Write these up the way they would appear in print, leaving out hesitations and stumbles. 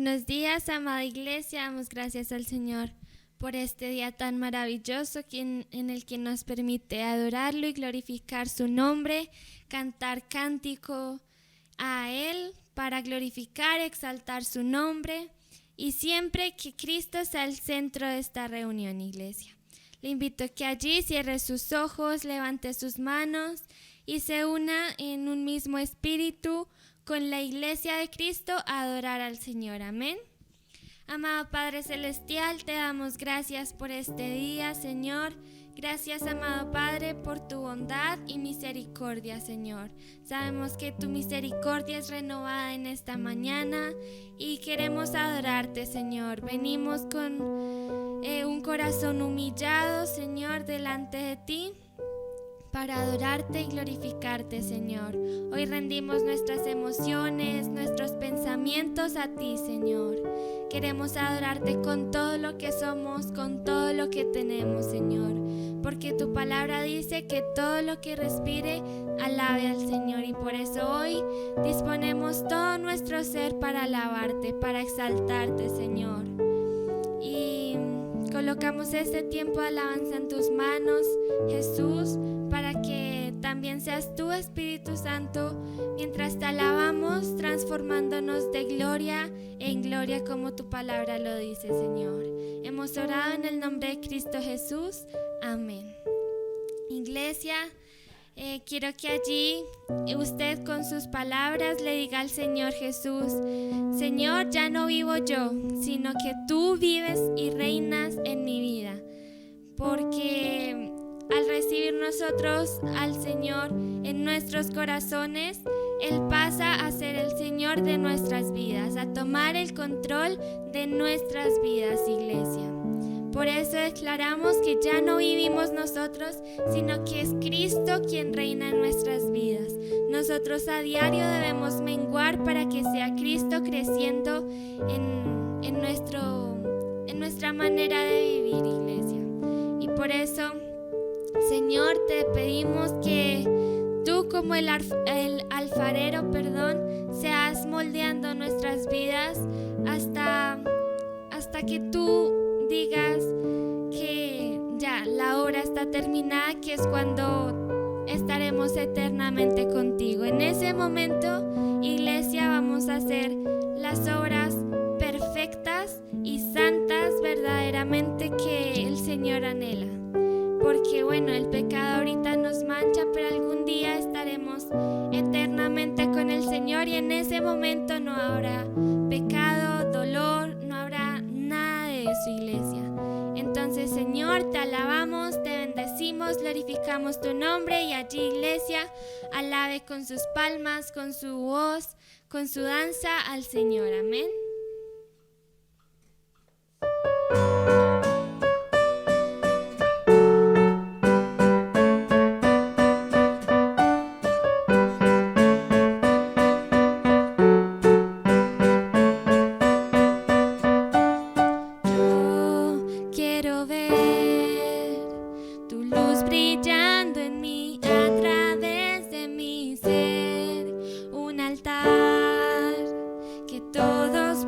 Buenos días, amada iglesia. Damos gracias al Señor por este día tan maravilloso en el que nos permite adorarlo y glorificar su nombre, cantar cántico a Él para glorificar, exaltar su nombre y siempre que Cristo sea el centro de esta reunión, iglesia. Le invito a que allí cierre sus ojos, levante sus manos y se una en un mismo espíritu con la iglesia de Cristo a adorar al Señor. Amén. Amado Padre Celestial, te damos gracias por este día, Señor. Gracias, amado Padre, por tu bondad y misericordia, Señor. Sabemos que tu misericordia es renovada en esta mañana y queremos adorarte, Señor. Venimos con un corazón humillado, Señor, delante de ti, para adorarte y glorificarte, Señor. Hoy rendimos nuestras emociones, nuestros pensamientos a ti, Señor. Queremos adorarte con todo lo que somos, con todo lo que tenemos, Señor. Porque tu palabra dice que todo lo que respire, alabe al Señor. Y por eso hoy disponemos todo nuestro ser para alabarte, para exaltarte, Señor. Y colocamos este tiempo de alabanza en tus manos, Jesús, para que también seas tú, Espíritu Santo, mientras te alabamos, transformándonos de gloria en gloria como tu palabra lo dice, Señor. Hemos orado en el nombre de Cristo Jesús. Amén. Iglesia, quiero que allí usted con sus palabras le diga al Señor Jesús: Señor, ya no vivo yo, sino que tú vives y reinas en mi vida. Porque al recibir nosotros al Señor en nuestros corazones, Él pasa a ser el Señor de nuestras vidas, a tomar el control de nuestras vidas, iglesia. Por eso declaramos que ya no vivimos nosotros, sino que es Cristo quien reina en nuestras vidas. Nosotros a diario debemos menguar para que sea Cristo creciendo en nuestra manera de vivir, iglesia. Y por eso, Señor, te pedimos que tú, como el alfarero, seas moldeando nuestras vidas hasta que tú digas que ya la hora está terminada, que es cuando estaremos eternamente contigo. En ese momento, iglesia, vamos a hacer las obras perfectas y santas verdaderamente que el Señor anhela. Porque bueno, el pecado ahorita nos mancha, pero algún día estaremos eternamente con el Señor y en ese momento no habrá pecado, dolor, no habrá nada de eso, iglesia. Entonces, Señor, te alabamos, te bendecimos, glorificamos tu nombre y allí, iglesia, alabe con sus palmas, con su voz, con su danza al Señor. Amén. Todos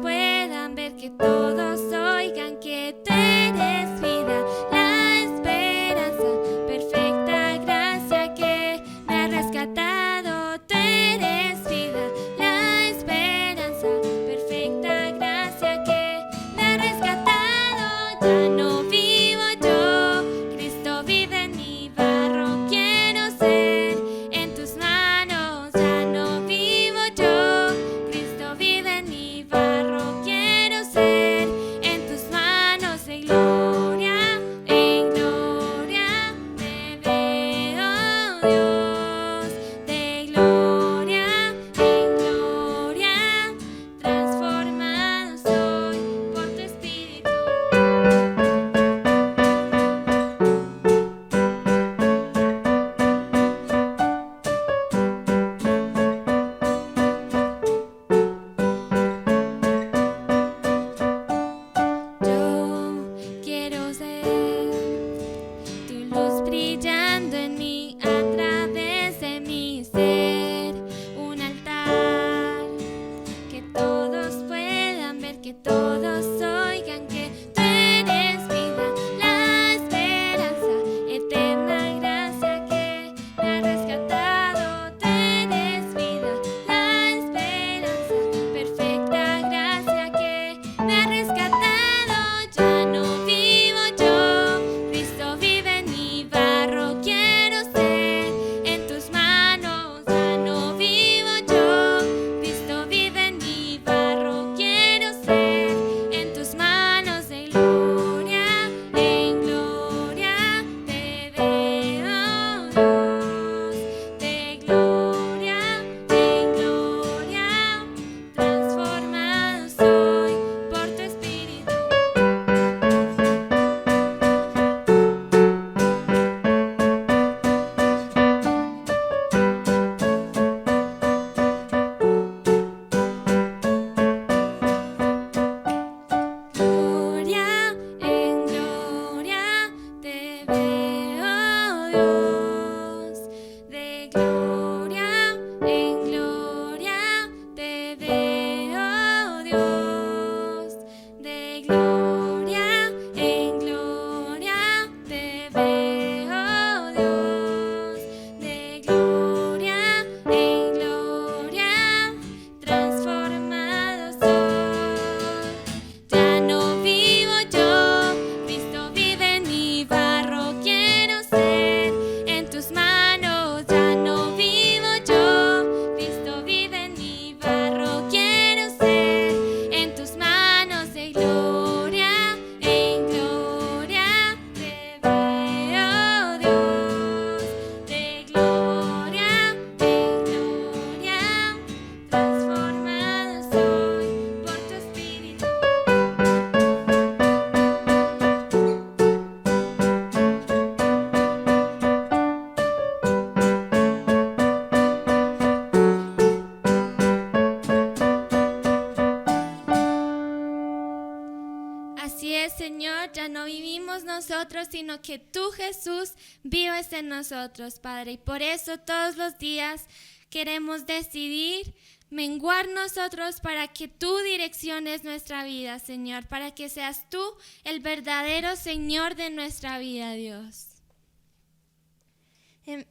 ya no vivimos nosotros, sino que tú, Jesús, vives en nosotros, Padre. Y por eso todos los días queremos decidir menguar nosotros para que tú direcciones nuestra vida, Señor, para que seas tú el verdadero Señor de nuestra vida, Dios.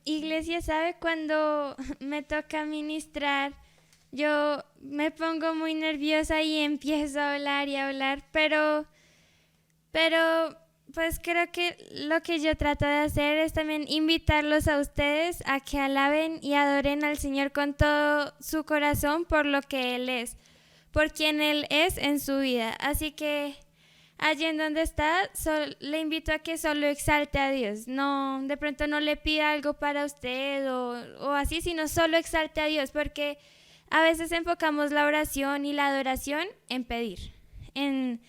Iglesia, ¿sabe? Cuando me toca ministrar, yo me pongo muy nerviosa y empiezo a hablar y a hablar, pero pues creo que lo que yo trato de hacer es también invitarlos a ustedes a que alaben y adoren al Señor con todo su corazón por lo que Él es, por quien Él es en su vida. Así que allí en donde está, le invito a que solo exalte a Dios. No, de pronto no le pida algo para usted o así, sino solo exalte a Dios, porque a veces enfocamos la oración y la adoración en pedir, en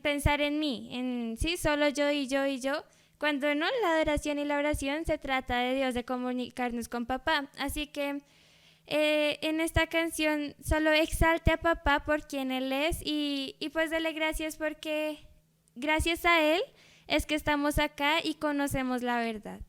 pensar en mí, en sí, solo yo y yo y yo, cuando no, la adoración y la oración se trata de Dios, de comunicarnos con papá. Así que en esta canción solo exalte a papá por quien Él es y pues dele gracias porque gracias a Él es que estamos acá y conocemos la verdad.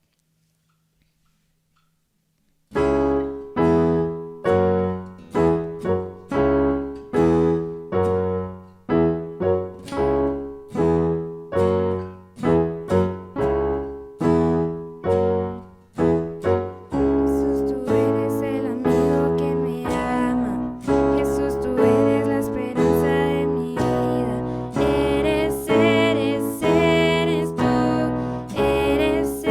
Eres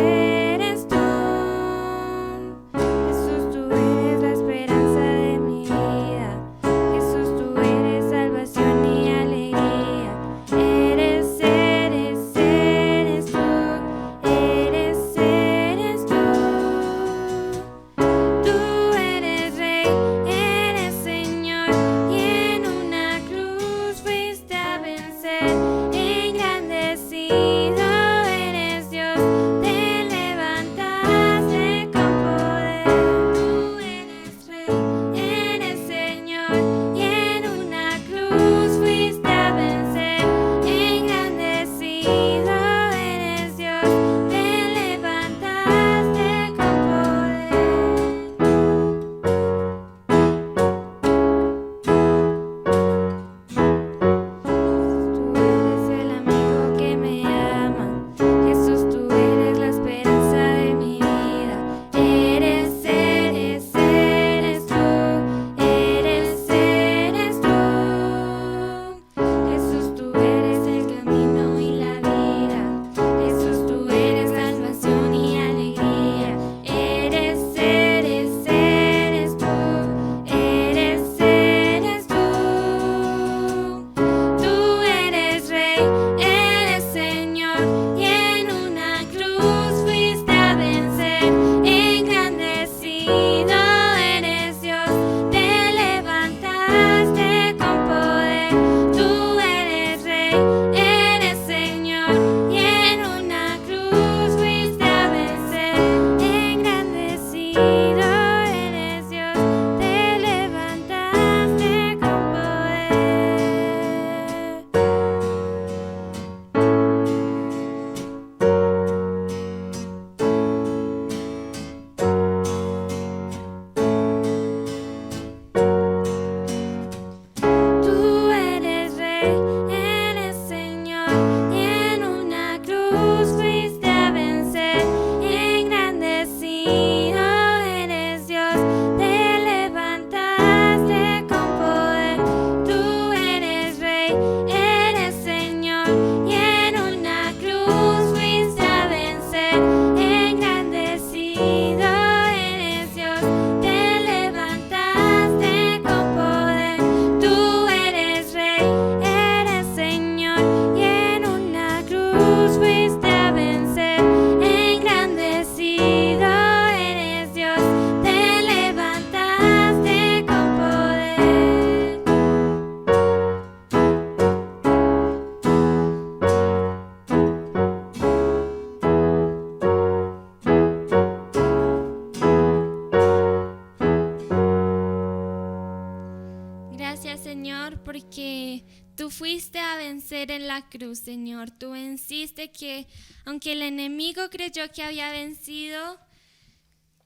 Señor, porque tú fuiste a vencer en la cruz, Señor. Tú venciste que, aunque el enemigo creyó que había vencido,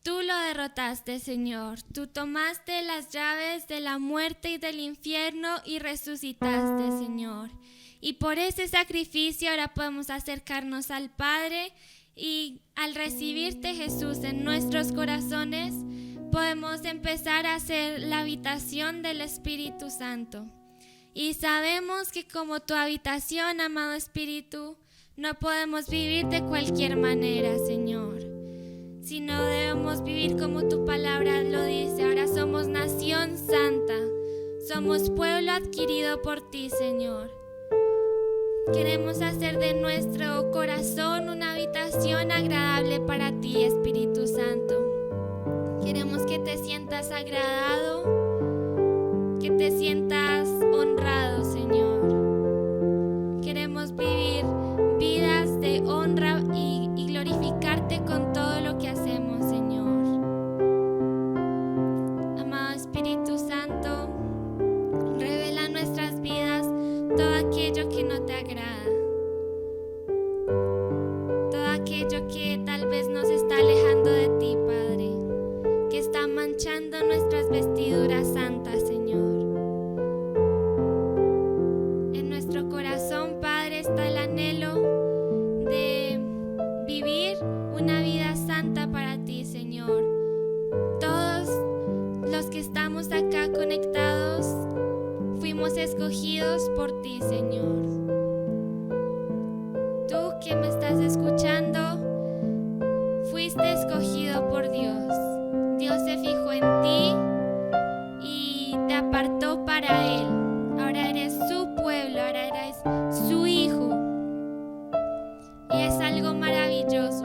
tú lo derrotaste, Señor. Tú tomaste las llaves de la muerte y del infierno y resucitaste, Señor. Y por ese sacrificio ahora podemos acercarnos al Padre y al recibirte, Jesús, en nuestros corazones, podemos empezar a hacer la habitación del Espíritu Santo. Y sabemos que como tu habitación, amado Espíritu, no podemos vivir de cualquier manera, Señor, sino debemos vivir como tu palabra lo dice. Ahora somos nación santa, somos pueblo adquirido por ti, Señor. Queremos hacer de nuestro corazón una habitación agradable para ti, Espíritu Santo. Queremos que te sientas agradado, que te sientas honrado, Señor. Queremos vivir vidas de honra y glorificarte con todo lo que hacemos, Señor. Amado Espíritu Santo, revela en nuestras vidas todo aquello que no te agrada, todo aquello que tal vez nos está alejando de ti, Padre, que está manchando nuestras vestiduras santas, Señor. En nuestro corazón, Padre, está el anhelo de vivir una vida santa para ti, Señor. Todos los que estamos acá conectados fuimos escogidos por ti, Señor. Tú que me estás escuchando, fuiste escogido por Dios. Dios se fijó en ti y te apartó para Él. Ahora eres su pueblo, ahora eres su hijo. Y es algo maravilloso,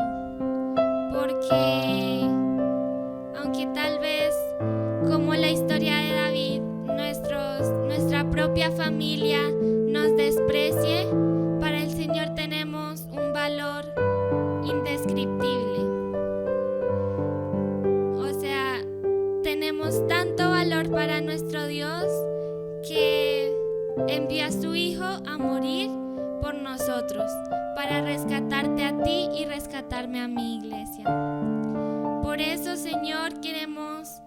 porque aunque tal vez, como la historia de David, nuestra propia familia nos desprecie, para el Señor tenemos un valor indescriptible. O sea, tenemos tanto valor para nuestro Dios que envió a su Hijo a morir por nosotros, para rescatarte a ti y rescatarme a mi iglesia. Por eso, Señor, queremos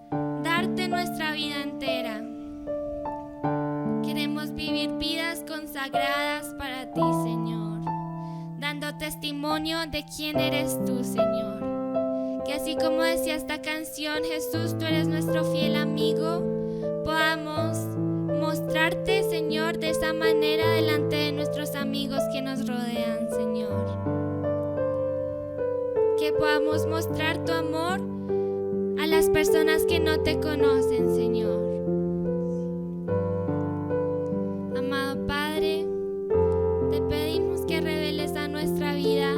darte nuestra vida entera. Queremos vivir vidas consagradas para ti, Señor, dando testimonio de quién eres tú, Señor. Que así como decía esta canción, Jesús, tú eres nuestro fiel amigo, podamos mostrarte, Señor, de esa manera delante de nuestros amigos que nos rodean, Señor. Que podamos mostrar tu amor a las personas que no te conocen, Señor. Amado Padre, te pedimos que reveles a nuestra vida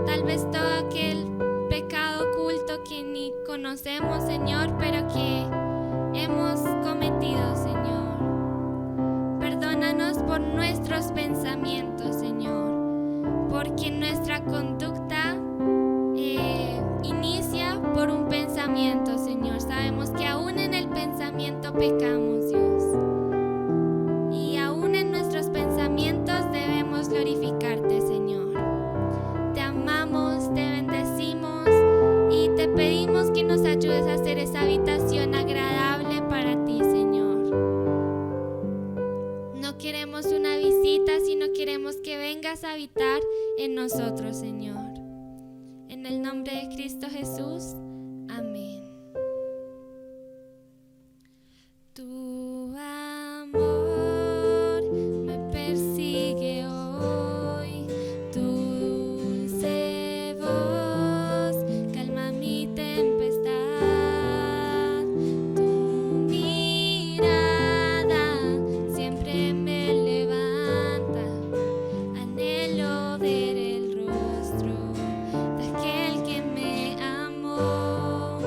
tal vez todo aquel pecado oculto que ni conocemos, Señor, pero que hemos cometido, Señor. Perdónanos por nuestros pensamientos, Señor, porque nuestra conducta inicia por un pensamiento, Señor. Sabemos que aún en el pensamiento pecamos, Dios. Y aún en nuestros pensamientos debemos glorificarte, Señor. Te amamos, te bendecimos y te pedimos que nos ayudes a hacer esa habitación agradable para ti, Señor. No queremos una visita, sino queremos que vengas a habitar en nosotros, Señor. En el nombre de Cristo Jesús, amén. Tu amor me persigue hoy, tu dulce voz calma mi tempestad, tu mirada siempre me levanta, anhelo ver el rostro de aquel que me amó,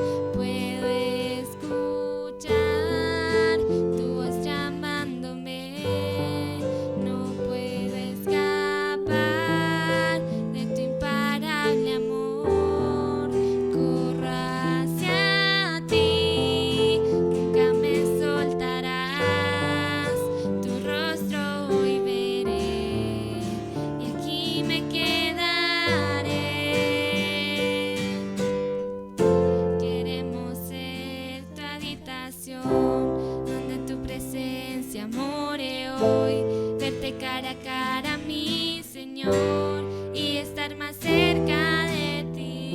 habitación, donde tu presencia more hoy. Verte cara a cara a mí, Señor, y estar más cerca de ti.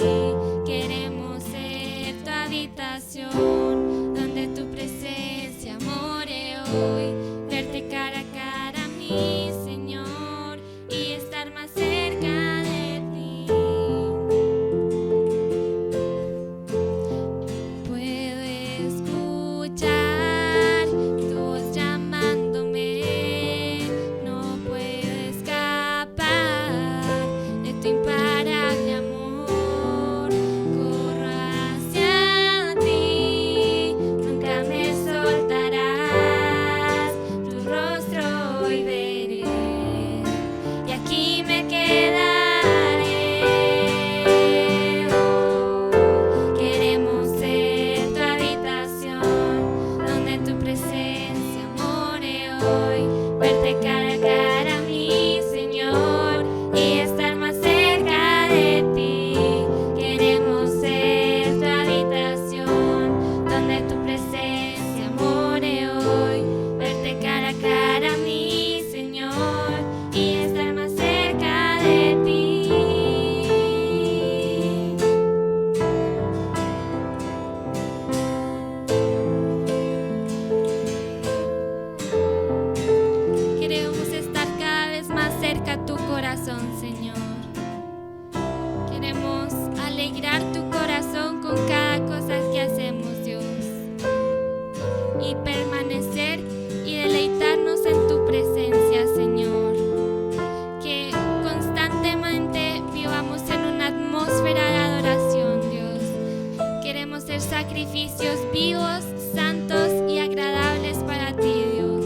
Queremos ser tu habitación, donde tu presencia more hoy. Verte cara a cara a mí, Señor, y estar más cerca de ti. Puedo escuchar tu voz llamándome, no puedo escapar de tu imparable amor. Corro hacia ti, nunca me soltarás, tu rostro hoy veré y aquí me quedaré. Oh, queremos ser tu habitación, donde tu presencia more hoy. Verte cara a cara a mí, Señor, y estar más cerca de ti. Queremos ser tu habitación, donde tu presencia more hoy. Verte cara a cara a mí, Señor, y estar más cerca de ti. Queremos estar cada vez más cerca a tu corazón, Señor. Queremos alegrar tu corazón con cada cosa que hacemos, Dios, y permanecer y deleitarnos en tu presencia, Señor. Que constantemente vivamos en una atmósfera de adoración, Dios. Queremos ser sacrificios vivos, santos y agradables para ti, Dios.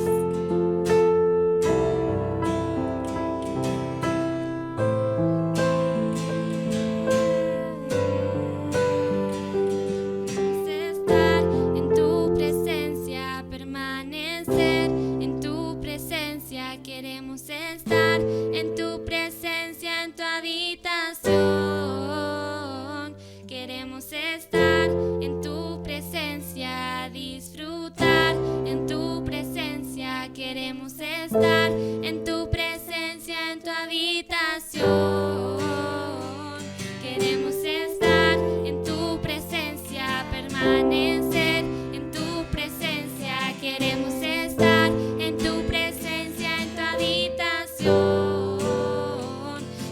Estar en tu presencia, permanecer en tu presencia. Queremos estar en tu presencia, en tu habitación. Queremos estar en tu presencia, disfrutar en tu presencia. Queremos estar en tu presencia, en tu habitación. Queremos estar en tu presencia, permanecer en tu presencia. Queremos estar en tu presencia, en tu habitación.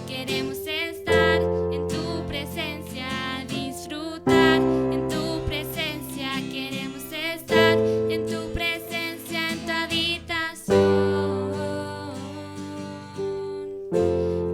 Queremos estar en tu presencia, disfrutar en tu presencia. Queremos estar en tu presencia, en tu habitación.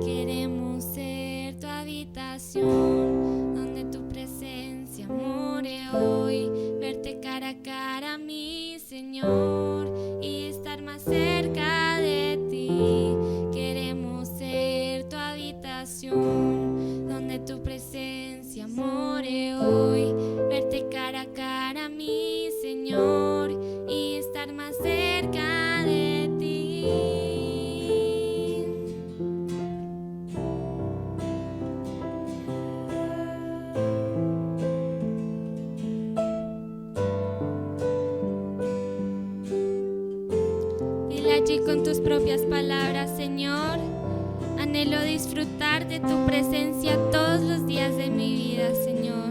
Queremos ser tu habitación, donde tu presencia more hoy. Verte cara a cara a mí, Señor, y estar más cerca de ti. Queremos ser tu habitación, donde tu presencia more hoy. Verte cara a cara a mí, Señor, y estar más cerca de ti. Dile allí con tus propias palabras: Señor, anhelo disfrutar de tu presencia todos los días de mi vida, Señor.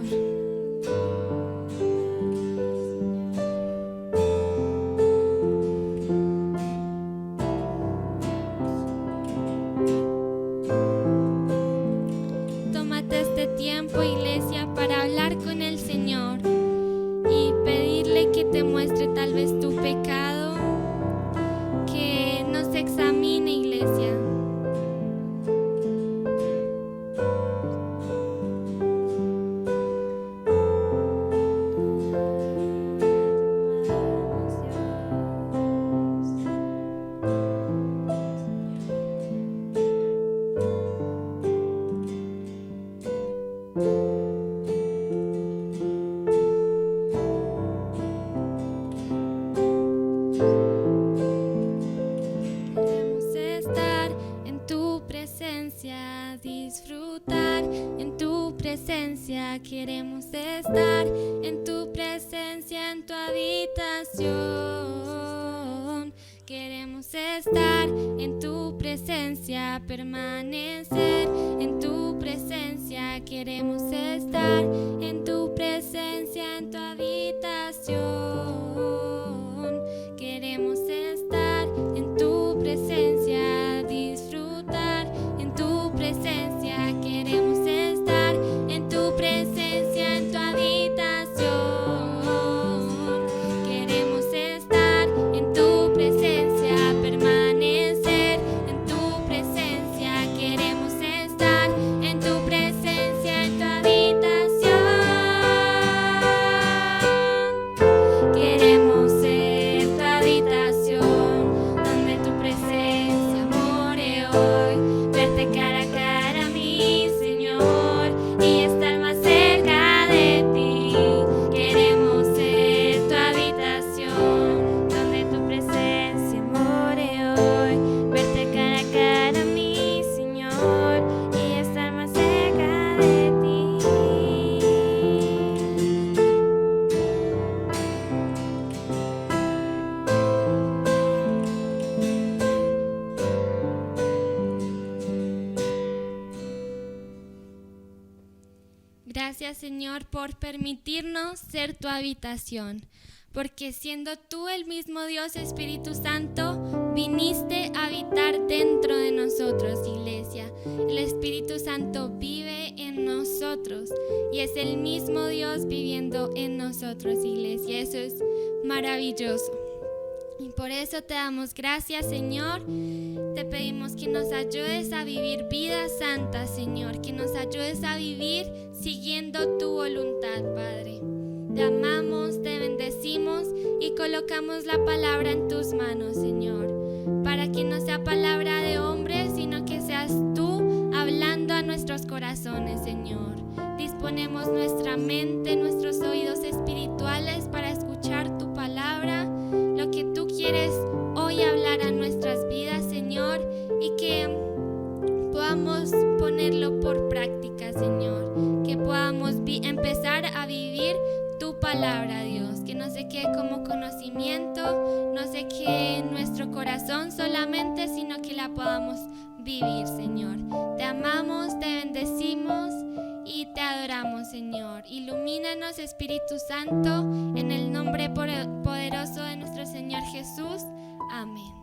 Tómate este tiempo, iglesia, para hablar con el Señor y pedirle que te muestre tal vez tu pecado, que nos examine, iglesia. presencia, queremos estar en tu presencia, en tu habitación. Queremos estar en tu presencia, permanecer en tu presencia. Queremos estar en tu presencia, en tu habitación. Queremos estar en tu presencia, disfrutar en tu presencia. Queremos estar en tu presencia, en tu habitación. Queremos estar en tu presencia, permanecer en tu presencia. Queremos estar en tu presencia, en tu habitación. Queremos ser tu habitación, donde tu presencia more hoy. Verte cara a cara, mi Señor, y estar más cerca de ti. Queremos ser tu habitación, donde tu presencia more hoy. Verte cara a cara, mi Señor, y estar más cerca de ti. Gracias, Señor, por permitirnos ser tu habitación, porque siendo tú el mismo Dios Espíritu Santo, viniste a habitar dentro de nosotros, iglesia. El Espíritu Santo vive en nosotros y es el mismo Dios viviendo en nosotros, iglesia. Eso es maravilloso. Y por eso te damos gracias, Señor. Te pedimos que nos ayudes a vivir vidas santas, Señor, que nos ayudes a vivir siguiendo tu voluntad, Padre. Te amamos, te bendecimos y colocamos la palabra en tus manos, Señor, para que no sea palabra de hombres, sino que seas tú hablando a nuestros corazones, Señor. Disponemos nuestra mente, nuestros oídos espirituales para escuchar tu palabra, lo que tú quieres hoy hablar a nuestras vidas, Señor, y que podamos ponerlo por práctica, Señor, que podamos empezar a vivir tu palabra, Dios, que no se quede como conocimiento, no se quede en nuestro corazón solamente, sino que la podamos vivir, Señor. Te amamos, te bendecimos y te adoramos, Señor. Ilumínanos, Espíritu Santo, en el nombre poderoso de nuestro Señor Jesús. Amén.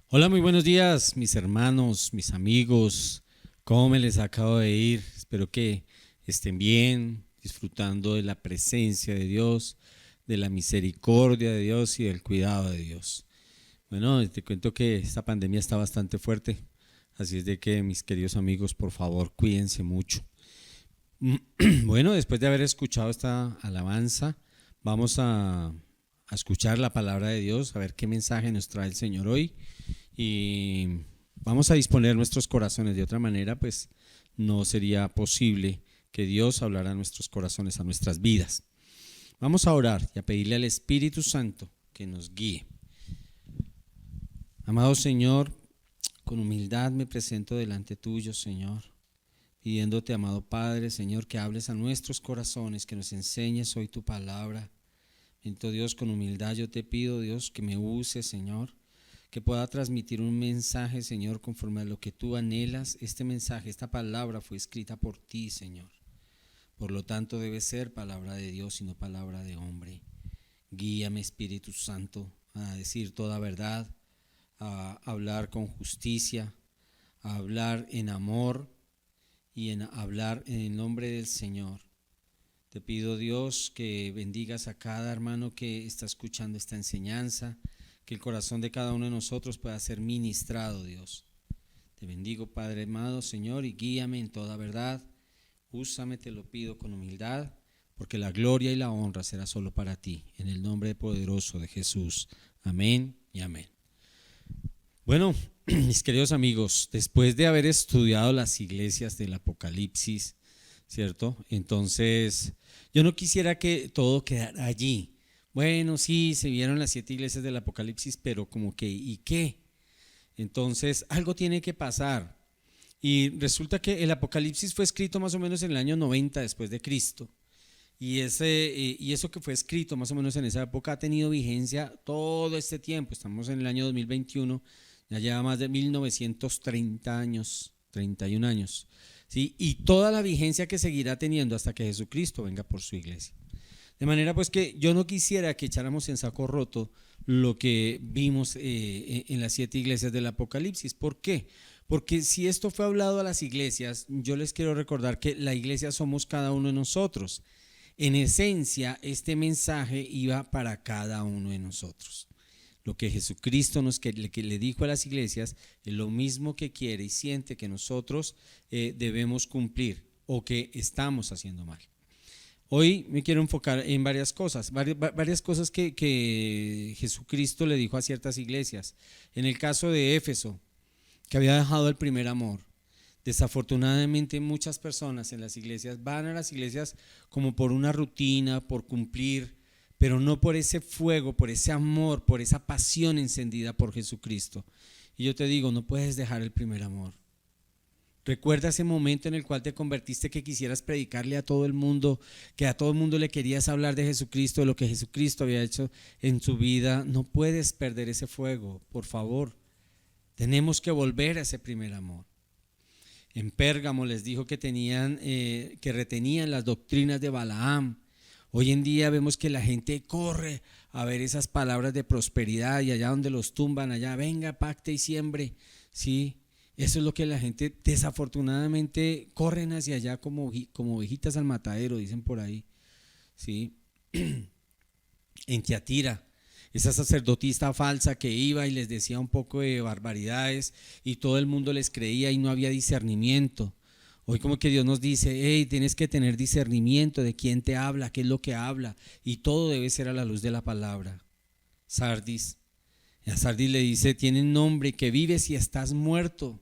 Hola, muy buenos días, mis hermanos, mis amigos. ¿Cómo me les acabo de ir? Espero que estén bien, disfrutando de la presencia de Dios, de la misericordia de Dios y del cuidado de Dios. Bueno, te cuento que esta pandemia está bastante fuerte, así es de que, mis queridos amigos, por favor, cuídense mucho. Bueno, después de haber escuchado esta alabanza, vamos a escuchar la palabra de Dios, a ver qué mensaje nos trae el Señor hoy. Y vamos a disponer nuestros corazones. De otra manera, pues no sería posible que Dios hablara a nuestros corazones, a nuestras vidas. Vamos a orar y a pedirle al Espíritu Santo que nos guíe. Amado Señor, con humildad me presento delante tuyo, Señor, pidiéndote, amado Padre, Señor, que hables a nuestros corazones, que nos enseñes hoy tu palabra. Bendito Dios, con humildad yo te pido, Dios, que me uses, Señor, que pueda transmitir un mensaje, Señor, conforme a lo que tú anhelas. Este mensaje, esta palabra fue escrita por ti, Señor. Por lo tanto, debe ser palabra de Dios y no palabra de hombre. Guíame, Espíritu Santo, a decir toda verdad, a hablar con justicia, a hablar en amor y en hablar en el nombre del Señor. Te pido, Dios, que bendigas a cada hermano que está escuchando esta enseñanza, que el corazón de cada uno de nosotros pueda ser ministrado, Dios. Te bendigo, Padre amado, Señor, y guíame en toda verdad. Úsame, te lo pido con humildad, porque la gloria y la honra será solo para ti. En el nombre poderoso de Jesús. Amén y amén. Bueno, mis queridos amigos, después de haber estudiado las iglesias del Apocalipsis, ¿cierto? Entonces, yo no quisiera que todo quedara allí. Bueno, sí, se vieron las 7 iglesias del Apocalipsis, pero como que, ¿y qué? Entonces, algo tiene que pasar. Y resulta que el Apocalipsis fue escrito más o menos en el año 90 después de Cristo. Y eso que fue escrito más o menos en esa época ha tenido vigencia todo este tiempo. Estamos en el año 2021, ya lleva más de 1930 años, 31 años, ¿sí? Y toda la vigencia que seguirá teniendo hasta que Jesucristo venga por su iglesia. De manera pues que yo no quisiera que echáramos en saco roto lo que vimos en las 7 iglesias del Apocalipsis. ¿Por qué? Porque si esto fue hablado a las iglesias, yo les quiero recordar que la iglesia somos cada uno de nosotros. En esencia, este mensaje iba para cada uno de nosotros. Lo que Jesucristo que le dijo a las iglesias es lo mismo que quiere y siente que nosotros debemos cumplir o que estamos haciendo mal. Hoy me quiero enfocar en varias cosas que Jesucristo le dijo a ciertas iglesias. En el caso de Éfeso, que había dejado el primer amor. Desafortunadamente muchas personas en las iglesias van a las iglesias como por una rutina, por cumplir, pero no por ese fuego, por ese amor, por esa pasión encendida por Jesucristo. Y yo te digo, no puedes dejar el primer amor. Recuerda ese momento en el cual te convertiste, que quisieras predicarle a todo el mundo, que a todo el mundo le querías hablar de Jesucristo, de lo que Jesucristo había hecho en su vida. No puedes perder ese fuego, por favor. Tenemos que volver a ese primer amor. En Pérgamo les dijo que retenían las doctrinas de Balaam. Hoy en día vemos que la gente corre a ver esas palabras de prosperidad, y allá donde los tumban, allá venga, pacte y siembre, ¿sí? Eso es lo que la gente desafortunadamente corren hacia allá como ovejitas al matadero, dicen por ahí, ¿sí? En Tiatira, esa sacerdotisa falsa que iba y les decía un poco de barbaridades y todo el mundo les creía y no había discernimiento. Hoy como que Dios nos dice, hey, tienes que tener discernimiento de quién te habla, qué es lo que habla, y todo debe ser a la luz de la palabra. Sardis, a Sardis le dice, tienes nombre, que vives y estás muerto.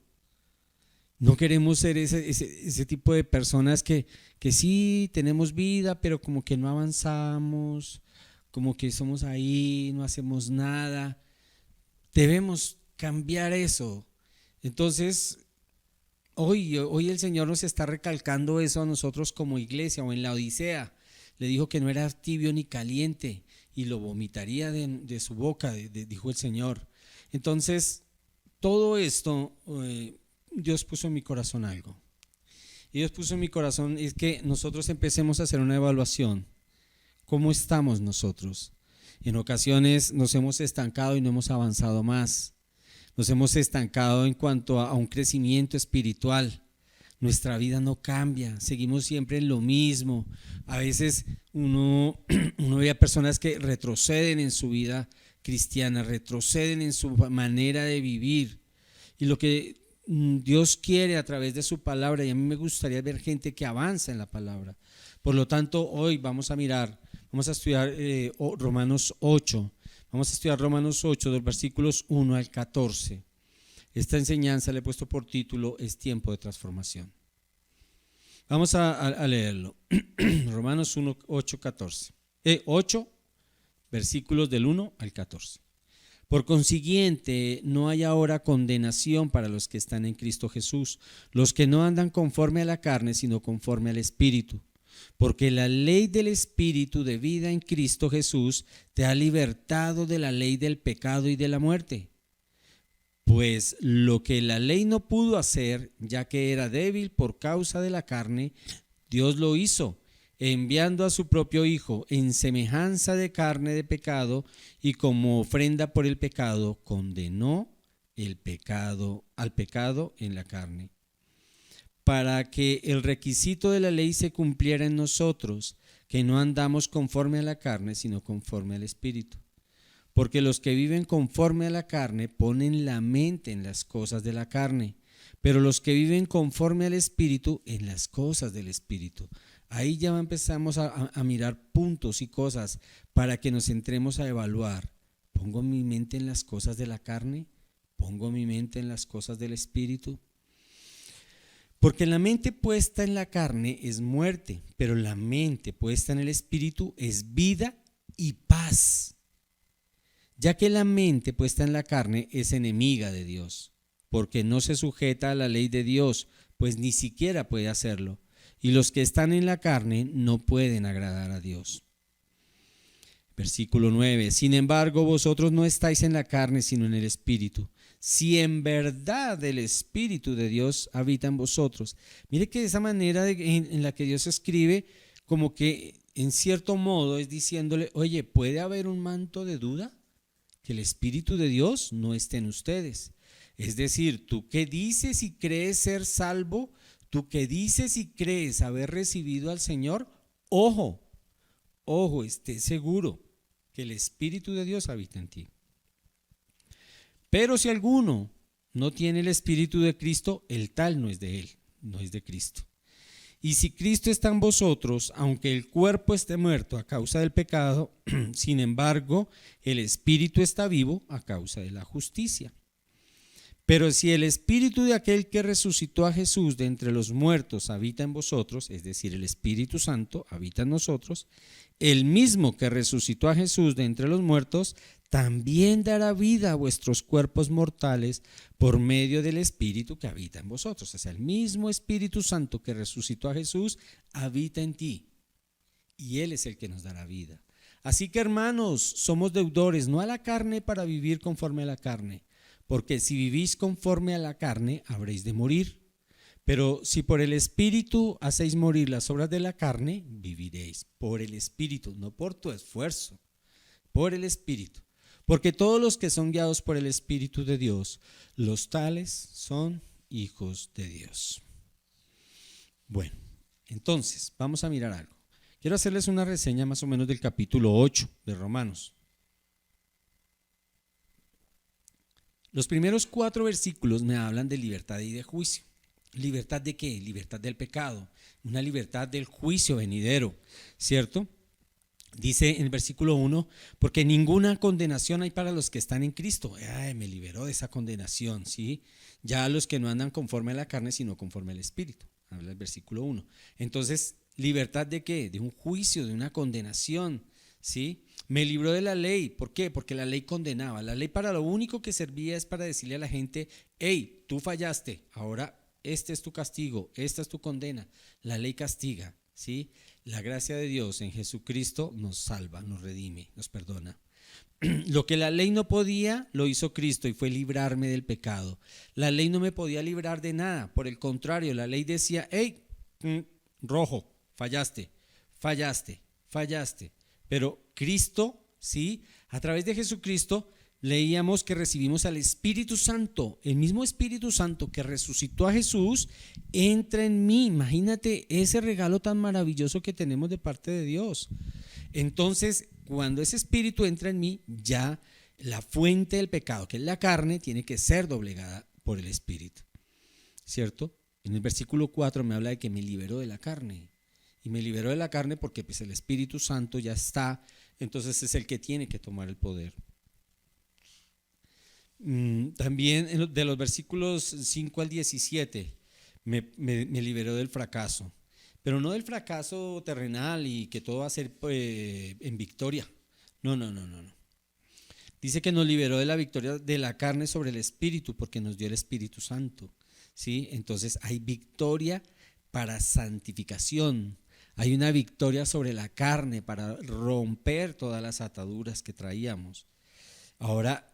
No queremos ser ese tipo de personas que sí tenemos vida, pero como que no avanzamos, como que somos ahí, no hacemos nada. Debemos cambiar eso. Entonces, hoy el Señor nos está recalcando eso a nosotros como iglesia. O en la Odisea le dijo que no era tibio ni caliente y lo vomitaría de su boca, dijo el Señor. Entonces, todo esto, Dios puso en mi corazón algo. Y Dios puso en mi corazón es que nosotros empecemos a hacer una evaluación. ¿Cómo estamos nosotros? En ocasiones nos hemos estancado y no hemos avanzado más. Nos hemos estancado en cuanto a un crecimiento espiritual. Nuestra vida no cambia, seguimos siempre en lo mismo. A veces uno ve a personas que retroceden en su vida cristiana, retroceden en su manera de vivir. Y lo que Dios quiere a través de su palabra, y a mí me gustaría ver gente que avanza en la palabra. Por lo tanto, hoy vamos a estudiar Romanos 8. Vamos a estudiar Romanos 8, de los versículos 1 al 14. Esta enseñanza le he puesto por título, es tiempo de transformación. Vamos a leerlo. Romanos 1, 8, 14. 8, versículos del 1 al 14. Por consiguiente, no hay ahora condenación para los que están en Cristo Jesús, los que no andan conforme a la carne, sino conforme al Espíritu. Porque la ley del Espíritu de vida en Cristo Jesús te ha libertado de la ley del pecado y de la muerte. Pues lo que la ley no pudo hacer, ya que era débil por causa de la carne, Dios lo hizo, enviando a su propio Hijo en semejanza de carne de pecado, y como ofrenda por el pecado condenó al pecado en la carne, para que el requisito de la ley se cumpliera en nosotros, que no andamos conforme a la carne, sino conforme al Espíritu. Porque los que viven conforme a la carne ponen la mente en las cosas de la carne, pero los que viven conforme al Espíritu en las cosas del Espíritu. Ahí ya empezamos a mirar puntos y cosas para que nos entremos a evaluar. ¿Pongo mi mente en las cosas de la carne? pongo mi mente en las cosas del Espíritu. Porque la mente puesta en la carne es muerte, pero la mente puesta en el Espíritu es vida y paz. Ya que la mente puesta en la carne es enemiga de Dios, porque no se sujeta a la ley de Dios, pues ni siquiera puede hacerlo. Y los que están en la carne no pueden agradar a Dios. Versículo 9. Sin embargo, vosotros no estáis en la carne, sino en el Espíritu. Si en verdad el Espíritu de Dios habita en vosotros. Mire que de esa manera en la que Dios escribe, como que en cierto modo es diciéndole, oye, ¿puede haber un manto de duda? Que el Espíritu de Dios no esté en ustedes. Es decir, tú que dices y crees ser salvo, tú que dices y crees haber recibido al Señor, ojo, esté seguro que el Espíritu de Dios habita en ti. Pero si alguno no tiene el Espíritu de Cristo, el tal no es de él, no es de Cristo. Y si Cristo está en vosotros, aunque el cuerpo esté muerto a causa del pecado, sin embargo, el Espíritu está vivo a causa de la justicia. Pero si el Espíritu de aquel que resucitó a Jesús de entre los muertos habita en vosotros, es decir, el Espíritu Santo habita en nosotros, el mismo que resucitó a Jesús de entre los muertos, también dará vida a vuestros cuerpos mortales por medio del Espíritu que habita en vosotros. O sea, el mismo Espíritu Santo que resucitó a Jesús habita en ti y Él es el que nos dará vida. Así que, hermanos, somos deudores, no a la carne para vivir conforme a la carne, porque si vivís conforme a la carne, habréis de morir. Pero si por el Espíritu hacéis morir las obras de la carne, viviréis. Por el Espíritu, no por tu esfuerzo, por el Espíritu. Porque todos los que son guiados por el Espíritu de Dios, los tales son hijos de Dios. Bueno, entonces, vamos a mirar algo. Quiero hacerles una reseña más o menos del capítulo 8 de Romanos. Los primeros 4 versículos me hablan de libertad y de juicio. ¿Libertad de qué? Libertad del pecado, una libertad del juicio venidero, ¿cierto? Dice en el versículo 1, porque ninguna condenación hay para los que están en Cristo. Me liberó de esa condenación, ¿sí? Ya los que no andan conforme a la carne, sino conforme al Espíritu. Habla el versículo 1. Entonces, ¿libertad de qué? De un juicio, de una condenación, ¿sí? Me libró de la ley. ¿Por qué? Porque la ley condenaba. La ley para lo único que servía es para decirle a la gente, hey, tú fallaste, ahora este es tu castigo, esta es tu condena. La ley castiga, ¿sí? La gracia de Dios en Jesucristo nos salva, nos redime, nos perdona. Lo que la ley no podía, lo hizo Cristo y fue librarme del pecado. La ley no me podía librar de nada, por el contrario, la ley decía, hey, rojo, fallaste. Pero Cristo, ¿sí? A través de Jesucristo leíamos que recibimos al Espíritu Santo, el mismo Espíritu Santo que resucitó a Jesús, entra en mí. Imagínate ese regalo tan maravilloso que tenemos de parte de Dios. Entonces, cuando ese Espíritu entra en mí, ya la fuente del pecado, que es la carne, tiene que ser doblegada por el Espíritu, ¿cierto? En el versículo 4 me habla de que me liberó de la carne. Y me liberó de la carne porque pues el Espíritu Santo ya está, entonces es el que tiene que tomar el poder. También de los versículos 5 al 17 me liberó del fracaso, pero no del fracaso terrenal y que todo va a ser en victoria. No. Dice que nos liberó de la victoria de la carne sobre el Espíritu porque nos dio el Espíritu Santo, ¿sí? Entonces hay victoria para santificación. Hay una victoria sobre la carne para romper todas las ataduras que traíamos. Ahora,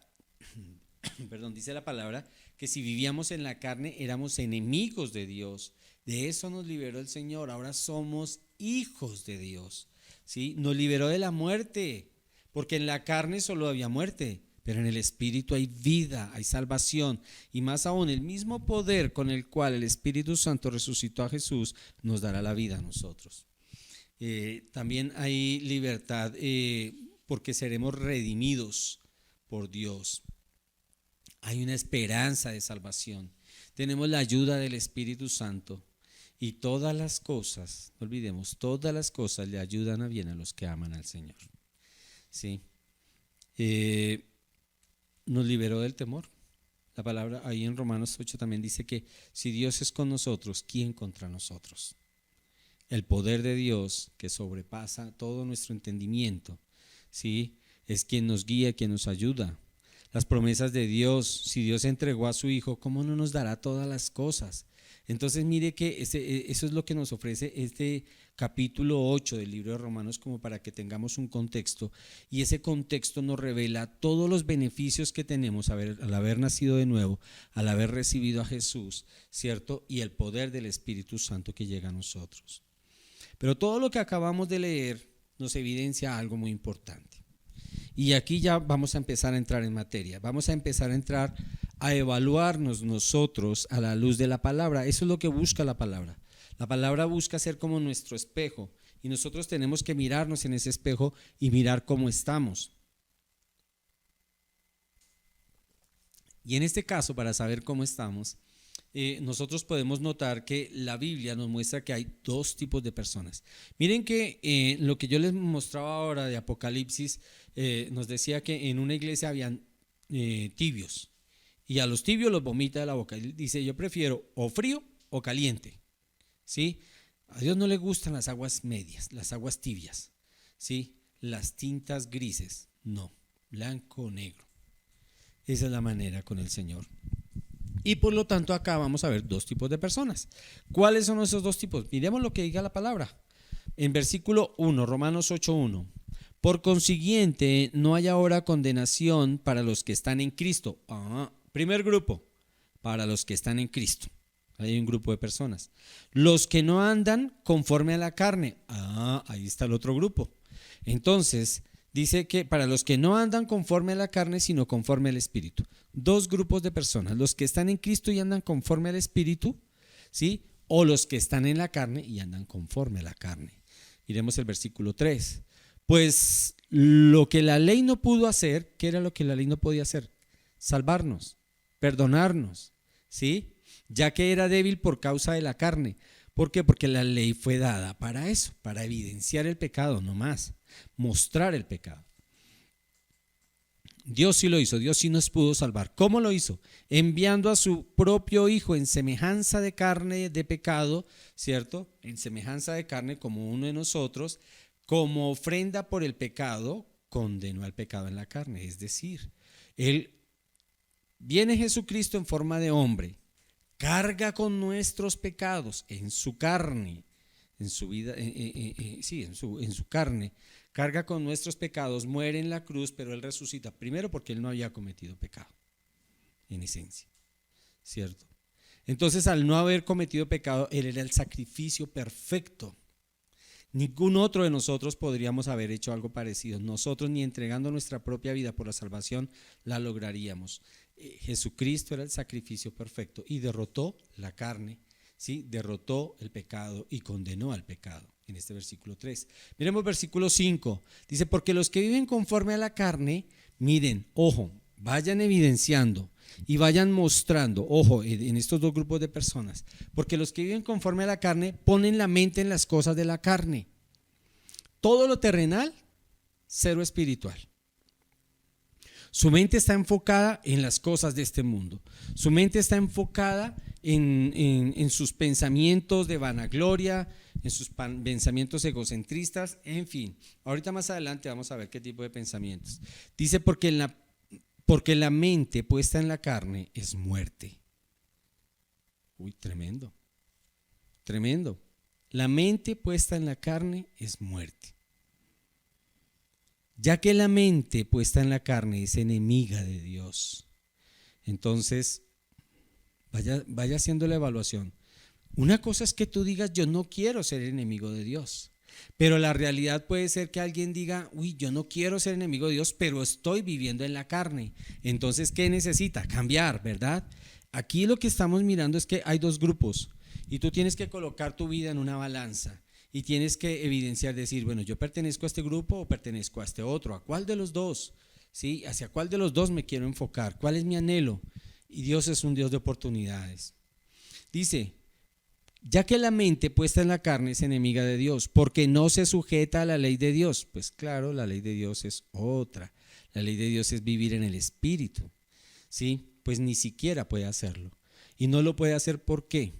dice la palabra que si vivíamos en la carne éramos enemigos de Dios. De eso nos liberó el Señor. Ahora somos hijos de Dios, ¿sí? Nos liberó de la muerte, porque en la carne solo había muerte, pero en el Espíritu hay vida, hay salvación. Y más aún, el mismo poder con el cual el Espíritu Santo resucitó a Jesús nos dará la vida a nosotros. También hay libertad porque seremos redimidos por Dios. Hay una esperanza de salvación. Tenemos la ayuda del Espíritu Santo y todas las cosas, no olvidemos, todas las cosas le ayudan a bien a los que aman al Señor. ¿Sí? Nos liberó del temor. La palabra ahí en Romanos 8 también dice que si Dios es con nosotros, ¿quién contra nosotros? El poder de Dios que sobrepasa todo nuestro entendimiento, ¿sí? Es quien nos guía, quien nos ayuda. Las promesas de Dios, si Dios entregó a su Hijo, ¿cómo no nos dará todas las cosas? Entonces mire que eso es lo que nos ofrece este capítulo 8 del libro de Romanos, como para que tengamos un contexto, y ese contexto nos revela todos los beneficios que tenemos al haber nacido de nuevo, al haber recibido a Jesús, ¿cierto? Y el poder del Espíritu Santo que llega a nosotros. Pero todo lo que acabamos de leer nos evidencia algo muy importante. Y aquí ya vamos a empezar a entrar en materia, vamos a empezar a entrar a evaluarnos nosotros a la luz de la palabra. Eso es lo que busca la palabra. La palabra busca ser como nuestro espejo y nosotros tenemos que mirarnos en ese espejo y mirar cómo estamos. Y en este caso, para saber cómo estamos, nosotros podemos notar que la Biblia nos muestra que hay dos tipos de personas. Miren que lo que yo les mostraba ahora de Apocalipsis nos decía que en una iglesia habían tibios y a los tibios los vomita de la boca. Él dice, yo prefiero o frío o caliente, ¿sí? A Dios no le gustan las aguas medias, las aguas tibias, ¿sí? Las tintas grises, no, blanco o negro. Esa es la manera con el Señor. Y por lo tanto acá vamos a ver dos tipos de personas. ¿Cuáles son esos dos tipos? Miremos lo que diga la palabra. En versículo 1, Romanos 8:1. Por consiguiente, no hay ahora condenación para los que están en Cristo. Primer grupo, para los que están en Cristo. Hay un grupo de personas. Los que no andan conforme a la carne. Ahí está el otro grupo. Entonces, dice que para los que no andan conforme a la carne, sino conforme al Espíritu. Dos grupos de personas, los que están en Cristo y andan conforme al Espíritu, ¿sí? O los que están en la carne y andan conforme a la carne. Miremos el versículo 3. Pues lo que la ley no pudo hacer, ¿qué era lo que la ley no podía hacer? Salvarnos, perdonarnos, ¿sí? Ya que era débil por causa de la carne. ¿Por qué? Porque la ley fue dada para eso, para evidenciar el pecado, no más, mostrar el pecado. Dios sí lo hizo, Dios sí nos pudo salvar. ¿Cómo lo hizo? Enviando a su propio Hijo en semejanza de carne de pecado, ¿cierto? En semejanza de carne como uno de nosotros, como ofrenda por el pecado, condenó al pecado en la carne. Es decir, viene Jesucristo en forma de hombre, carga con nuestros pecados en su carne, en su vida, en su carne, carga con nuestros pecados, muere en la cruz, pero Él resucita. Primero porque Él no había cometido pecado, en esencia, ¿cierto? Entonces, al no haber cometido pecado, Él era el sacrificio perfecto. Ningún otro de nosotros podríamos haber hecho algo parecido. Nosotros ni entregando nuestra propia vida por la salvación la lograríamos. Jesucristo era el sacrificio perfecto y derrotó la carne, ¿sí? Derrotó el pecado y condenó al pecado. En este versículo 3. Miremos versículo 5. Dice, porque los que viven conforme a la carne, miren, ojo, vayan evidenciando y vayan mostrando, ojo, en estos dos grupos de personas, porque los que viven conforme a la carne ponen la mente en las cosas de la carne. Todo lo terrenal, cero espiritual. Su mente está enfocada en las cosas de este mundo. Su mente está enfocada en sus pensamientos de vanagloria, en sus pensamientos egocentristas, en fin. Ahorita más adelante vamos a ver qué tipo de pensamientos. Dice, porque la mente puesta en la carne es muerte. Uy, tremendo, tremendo. La mente puesta en la carne es muerte. Ya que la mente puesta en la carne es enemiga de Dios. Entonces, vaya haciendo la evaluación. Una cosa es que tú digas, yo no quiero ser enemigo de Dios. Pero la realidad puede ser que alguien diga, uy, yo no quiero ser enemigo de Dios, pero estoy viviendo en la carne. Entonces, ¿qué necesita? Cambiar, ¿verdad? Aquí lo que estamos mirando es que hay dos grupos y tú tienes que colocar tu vida en una balanza. Y tienes que evidenciar, decir, bueno, yo pertenezco a este grupo o pertenezco a este otro. ¿A cuál de los dos? ¿Sí? ¿Hacia cuál de los dos me quiero enfocar? ¿Cuál es mi anhelo? Y Dios es un Dios de oportunidades. Dice, ya que la mente puesta en la carne es enemiga de Dios, porque no se sujeta a la ley de Dios. Pues claro, la ley de Dios es otra. La ley de Dios es vivir en el Espíritu. ¿Sí? pues ni siquiera puede hacerlo. Y no lo puede hacer, ¿por qué?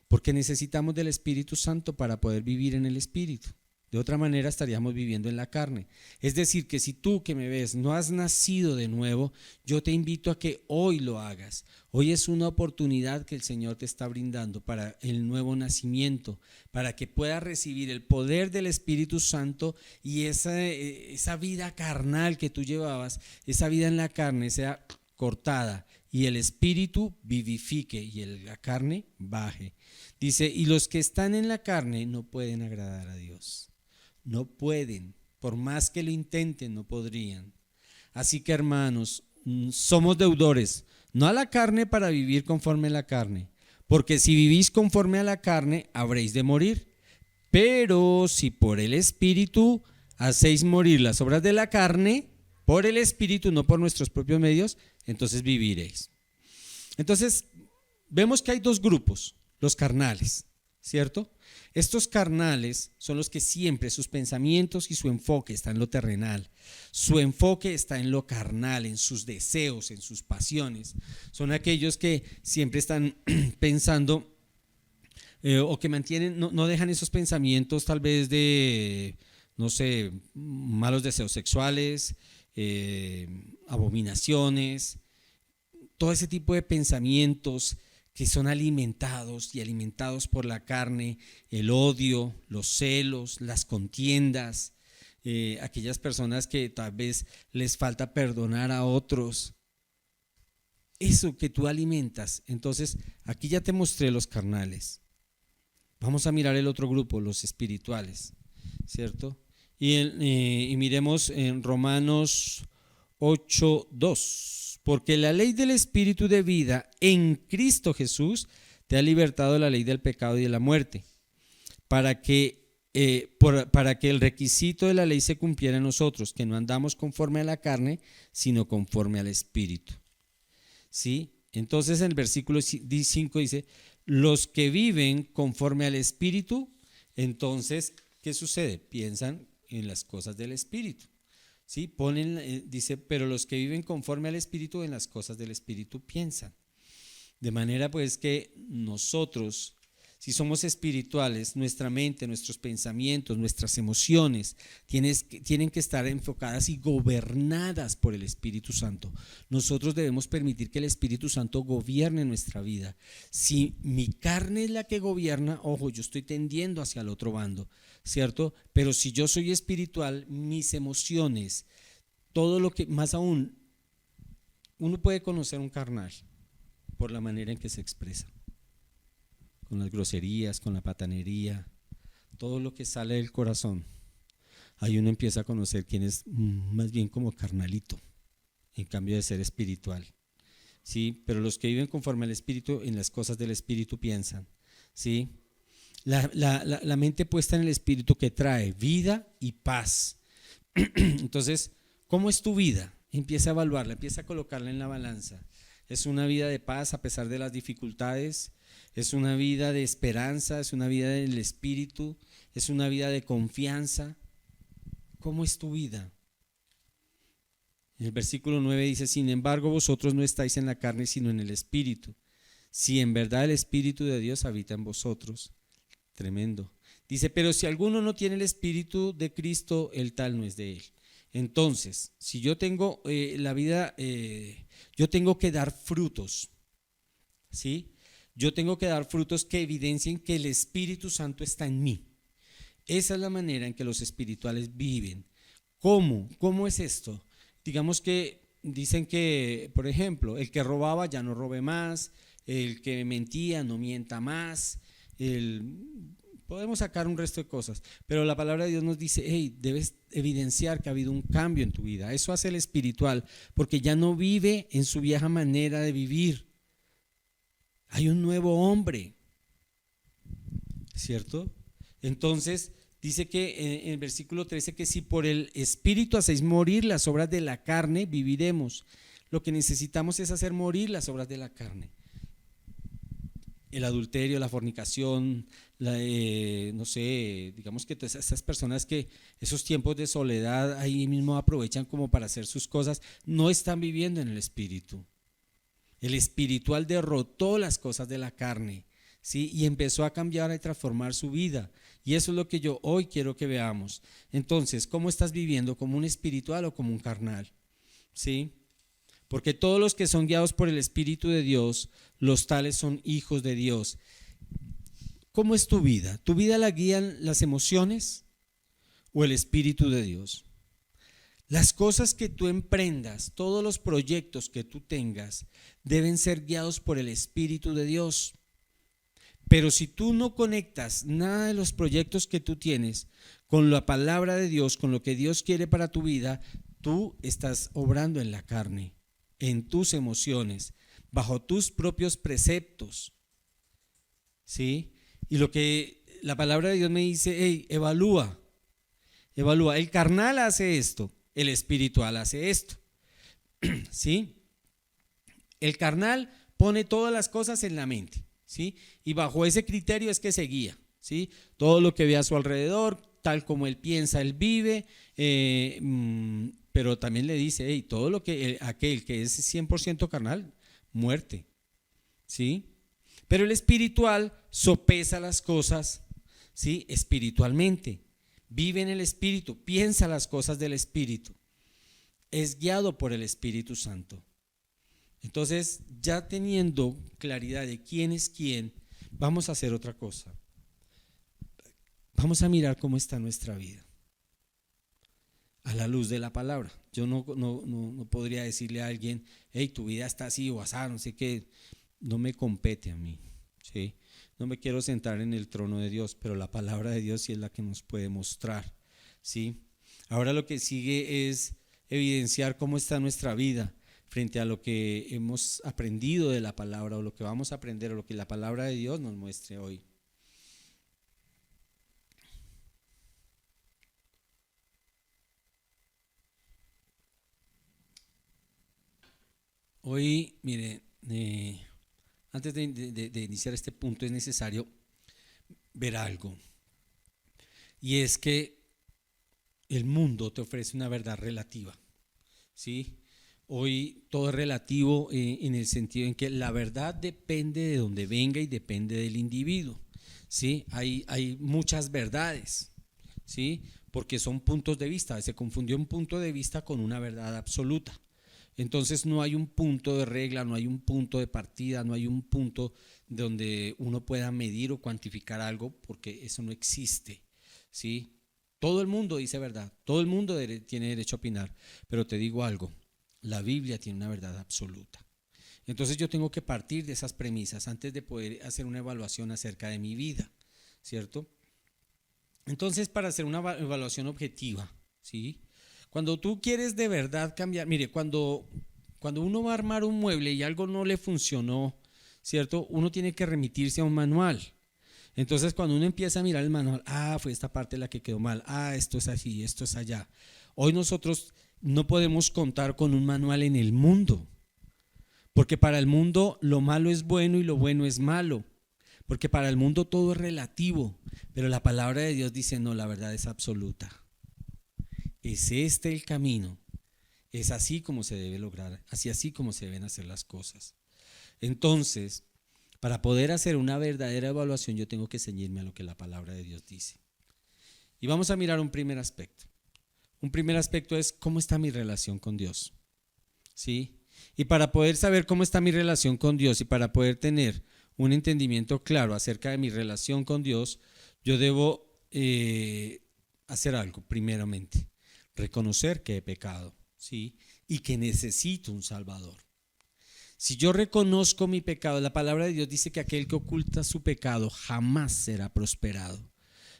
Porque necesitamos del Espíritu Santo para poder vivir en el Espíritu. De otra manera estaríamos viviendo en la carne. Es decir, que si tú que me ves no has nacido de nuevo, yo te invito a que hoy lo hagas. Hoy es una oportunidad que el Señor te está brindando para el nuevo nacimiento, para que puedas recibir el poder del Espíritu Santo y esa vida carnal que tú llevabas, esa vida en la carne sea cortada y el Espíritu vivifique y la carne baje. Dice, y los que están en la carne no pueden agradar a Dios. No pueden, por más que lo intenten, no podrían. Así que, hermanos, somos deudores, no a la carne para vivir conforme a la carne, porque si vivís conforme a la carne, habréis de morir. Pero si por el Espíritu hacéis morir las obras de la carne, por el Espíritu, no por nuestros propios medios, entonces viviréis. Entonces, vemos que hay dos grupos, los carnales, ¿cierto? Estos carnales son los que siempre sus pensamientos y su enfoque está en lo terrenal, su enfoque está en lo carnal, en sus deseos, en sus pasiones. Son aquellos que siempre están pensando o que mantienen, no dejan esos pensamientos tal vez de, no sé, malos deseos sexuales, abominaciones, todo ese tipo de pensamientos que son alimentados por la carne, el odio, los celos, las contiendas, aquellas personas que tal vez les falta perdonar a otros. Eso que tú alimentas. Entonces, aquí ya te mostré los carnales. Vamos a mirar el otro grupo, los espirituales, ¿cierto? Y miremos en Romanos 8:2. Porque la ley del Espíritu de vida en Cristo Jesús te ha libertado de la ley del pecado y de la muerte, para que el requisito de la ley se cumpliera en nosotros, que no andamos conforme a la carne, sino conforme al Espíritu. ¿Sí? Entonces en el versículo 5 dice, los que viven conforme al Espíritu, entonces, ¿qué sucede? Piensan en las cosas del Espíritu. ¿Sí? Dice, pero los que viven conforme al Espíritu, en las cosas del Espíritu piensan. De manera pues que nosotros, si somos espirituales, nuestra mente, nuestros pensamientos, nuestras emociones tienen que estar enfocadas y gobernadas por el Espíritu Santo. Nosotros debemos permitir que el Espíritu Santo gobierne nuestra vida. Si mi carne es la que gobierna, ojo, yo estoy tendiendo hacia el otro bando, ¿cierto? Pero si yo soy espiritual, mis emociones, todo lo que, más aún, uno puede conocer un carnal por la manera en que se expresa, con las groserías, con la patanería, todo lo que sale del corazón. Ahí uno empieza a conocer quién es más bien como carnalito, en cambio de ser espiritual. ¿Sí? Pero los que viven conforme al Espíritu, en las cosas del Espíritu piensan. ¿Sí? La mente puesta en el Espíritu que trae vida y paz. Entonces, ¿cómo es tu vida? Empieza a evaluarla, empieza a colocarla en la balanza. ¿Es una vida de paz a pesar de las dificultades? ¿Es una vida de esperanza? ¿Es una vida del Espíritu? ¿Es una vida de confianza? ¿Cómo es tu vida? En el versículo 9 dice, sin embargo vosotros no estáis en la carne sino en el Espíritu, si en verdad el Espíritu de Dios habita en vosotros. Tremendo. Dice, pero si alguno no tiene el Espíritu de Cristo, el tal no es de él. Entonces, si yo tengo la vida, yo tengo que dar frutos, ¿sí? Yo tengo que dar frutos que evidencien que el Espíritu Santo está en mí. Esa es la manera en que los espirituales viven. ¿Cómo? ¿Cómo es esto? Digamos que dicen que, por ejemplo, el que robaba ya no robe más, el que mentía no mienta más, podemos sacar un resto de cosas, pero la palabra de Dios nos dice, hey, debes evidenciar que ha habido un cambio en tu vida. Eso hace el espiritual, porque ya no vive en su vieja manera de vivir. Hay un nuevo hombre, ¿cierto? Entonces dice que en el versículo 13 que si por el Espíritu hacéis morir las obras de la carne, viviremos. Lo que necesitamos es hacer morir las obras de la carne. El adulterio, la fornicación, no sé, digamos que todas esas personas que esos tiempos de soledad ahí mismo aprovechan como para hacer sus cosas, no están viviendo en el Espíritu. El espiritual derrotó las cosas de la carne, ¿sí? Y empezó a cambiar y transformar su vida. Y eso es lo que yo hoy quiero que veamos. Entonces, ¿cómo estás viviendo? ¿Como un espiritual o como un carnal? ¿Sí? Porque todos los que son guiados por el Espíritu de Dios, los tales son hijos de Dios. ¿Cómo es tu vida? ¿Tu vida la guían las emociones o el Espíritu de Dios? Las cosas que tú emprendas, todos los proyectos que tú tengas, deben ser guiados por el Espíritu de Dios. Pero si tú no conectas nada de los proyectos que tú tienes con la palabra de Dios, con lo que Dios quiere para tu vida, tú estás obrando en la carne, en tus emociones, bajo tus propios preceptos. ¿Sí? Y lo que la palabra de Dios me dice, hey, evalúa. El carnal hace esto, el espiritual hace esto. ¿Sí? El carnal pone todas las cosas en la mente, ¿sí? Y bajo ese criterio es que se guía, ¿sí? Todo lo que ve a su alrededor, tal como él piensa, él vive, pero también le dice, hey, todo lo que aquel que es 100% carnal, muerte, ¿sí? Pero el espiritual sopesa las cosas, ¿sí? Espiritualmente, vive en el espíritu, piensa las cosas del espíritu, es guiado por el Espíritu Santo. Entonces, ya teniendo claridad de quién es quién, vamos a hacer otra cosa. Vamos a mirar cómo está nuestra vida a la luz de la palabra. Yo no podría decirle a alguien, hey, tu vida está así o asá, no sé qué. No me compete a mí, ¿sí? No me quiero sentar en el trono de Dios, pero la palabra de Dios sí es la que nos puede mostrar, ¿sí? Ahora lo que sigue es evidenciar cómo está nuestra vida frente a lo que hemos aprendido de la palabra o lo que vamos a aprender o lo que la palabra de Dios nos muestre hoy. Hoy, mire, antes de iniciar este punto es necesario ver algo, y es que el mundo te ofrece una verdad relativa, ¿sí? Hoy todo es relativo en el sentido en que la verdad depende de donde venga y depende del individuo, ¿sí? Hay muchas verdades, ¿sí? Porque son puntos de vista. Se confundió un punto de vista con una verdad absoluta. Entonces no hay un punto de regla, no hay un punto de partida, no hay un punto donde uno pueda medir o cuantificar algo, porque eso no existe, ¿sí? Todo el mundo dice verdad, todo el mundo tiene derecho a opinar, pero te digo algo, la Biblia tiene una verdad absoluta. Entonces yo tengo que partir de esas premisas antes de poder hacer una evaluación acerca de mi vida, ¿cierto? Entonces, para hacer una evaluación objetiva, ¿sí? Cuando tú quieres de verdad cambiar, mire, cuando uno va a armar un mueble y algo no le funcionó, ¿cierto? Uno tiene que remitirse a un manual. Entonces, cuando uno empieza a mirar el manual, fue esta parte la que quedó mal, esto es así, esto es allá. Hoy nosotros no podemos contar con un manual en el mundo, porque para el mundo lo malo es bueno y lo bueno es malo, porque para el mundo todo es relativo, pero la palabra de Dios dice, no, la verdad es absoluta. Es este el camino, es así como se debe lograr, así como se deben hacer las cosas. Entonces, para poder hacer una verdadera evaluación, yo tengo que ceñirme a lo que la palabra de Dios dice. Y vamos a mirar un primer aspecto. Un primer aspecto es cómo está mi relación con Dios, ¿sí? Y para poder saber cómo está mi relación con Dios y para poder tener un entendimiento claro acerca de mi relación con Dios, yo debo hacer algo primeramente. Reconocer que he pecado, ¿sí? Y que necesito un Salvador. Si yo reconozco mi pecado, la palabra de Dios dice que aquel que oculta su pecado jamás será prosperado.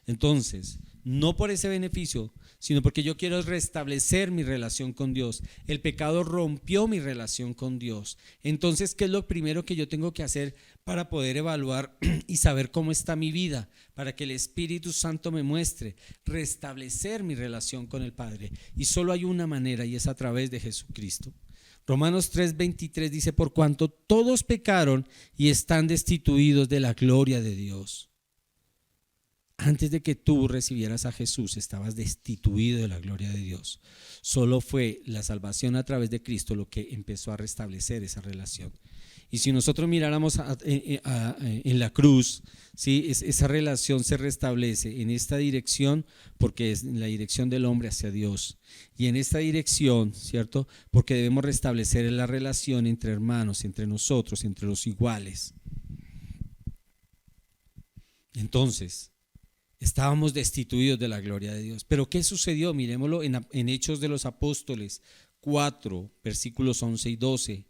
Entonces, no por ese beneficio, sino porque yo quiero restablecer mi relación con Dios. El pecado rompió mi relación con Dios. Entonces, ¿qué es lo primero que yo tengo que hacer para poder evaluar y saber cómo está mi vida? Para que el Espíritu Santo me muestre, restablecer mi relación con el Padre. Y solo hay una manera, y es a través de Jesucristo. Romanos 3:23 dice, por cuanto todos pecaron y están destituidos de la gloria de Dios. Antes de que tú recibieras a Jesús, estabas destituido de la gloria de Dios. Solo fue la salvación a través de Cristo lo que empezó a restablecer esa relación. Y si nosotros miráramos en la cruz, ¿sí? Esa relación se restablece en esta dirección porque es en la dirección del hombre hacia Dios. Y en esta dirección, ¿cierto? Porque debemos restablecer la relación entre hermanos, entre nosotros, entre los iguales. Entonces, estábamos destituidos de la gloria de Dios. Pero ¿qué sucedió? Miremoslo en Hechos de los Apóstoles 4, versículos 11 y 12.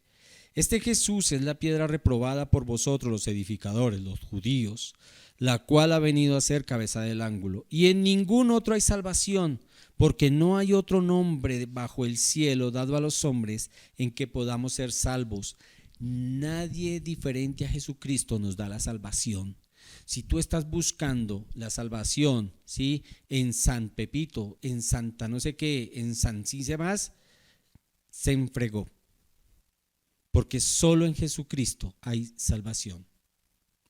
Este Jesús es la piedra reprobada por vosotros los edificadores, los judíos, la cual ha venido a ser cabeza del ángulo. Y en ningún otro hay salvación, porque no hay otro nombre bajo el cielo dado a los hombres en que podamos ser salvos. Nadie diferente a Jesucristo nos da la salvación. Si tú estás buscando la salvación, ¿sí? En San Pepito, en Santa no sé qué, en San sí se más, se enfregó. Porque solo en Jesucristo hay salvación.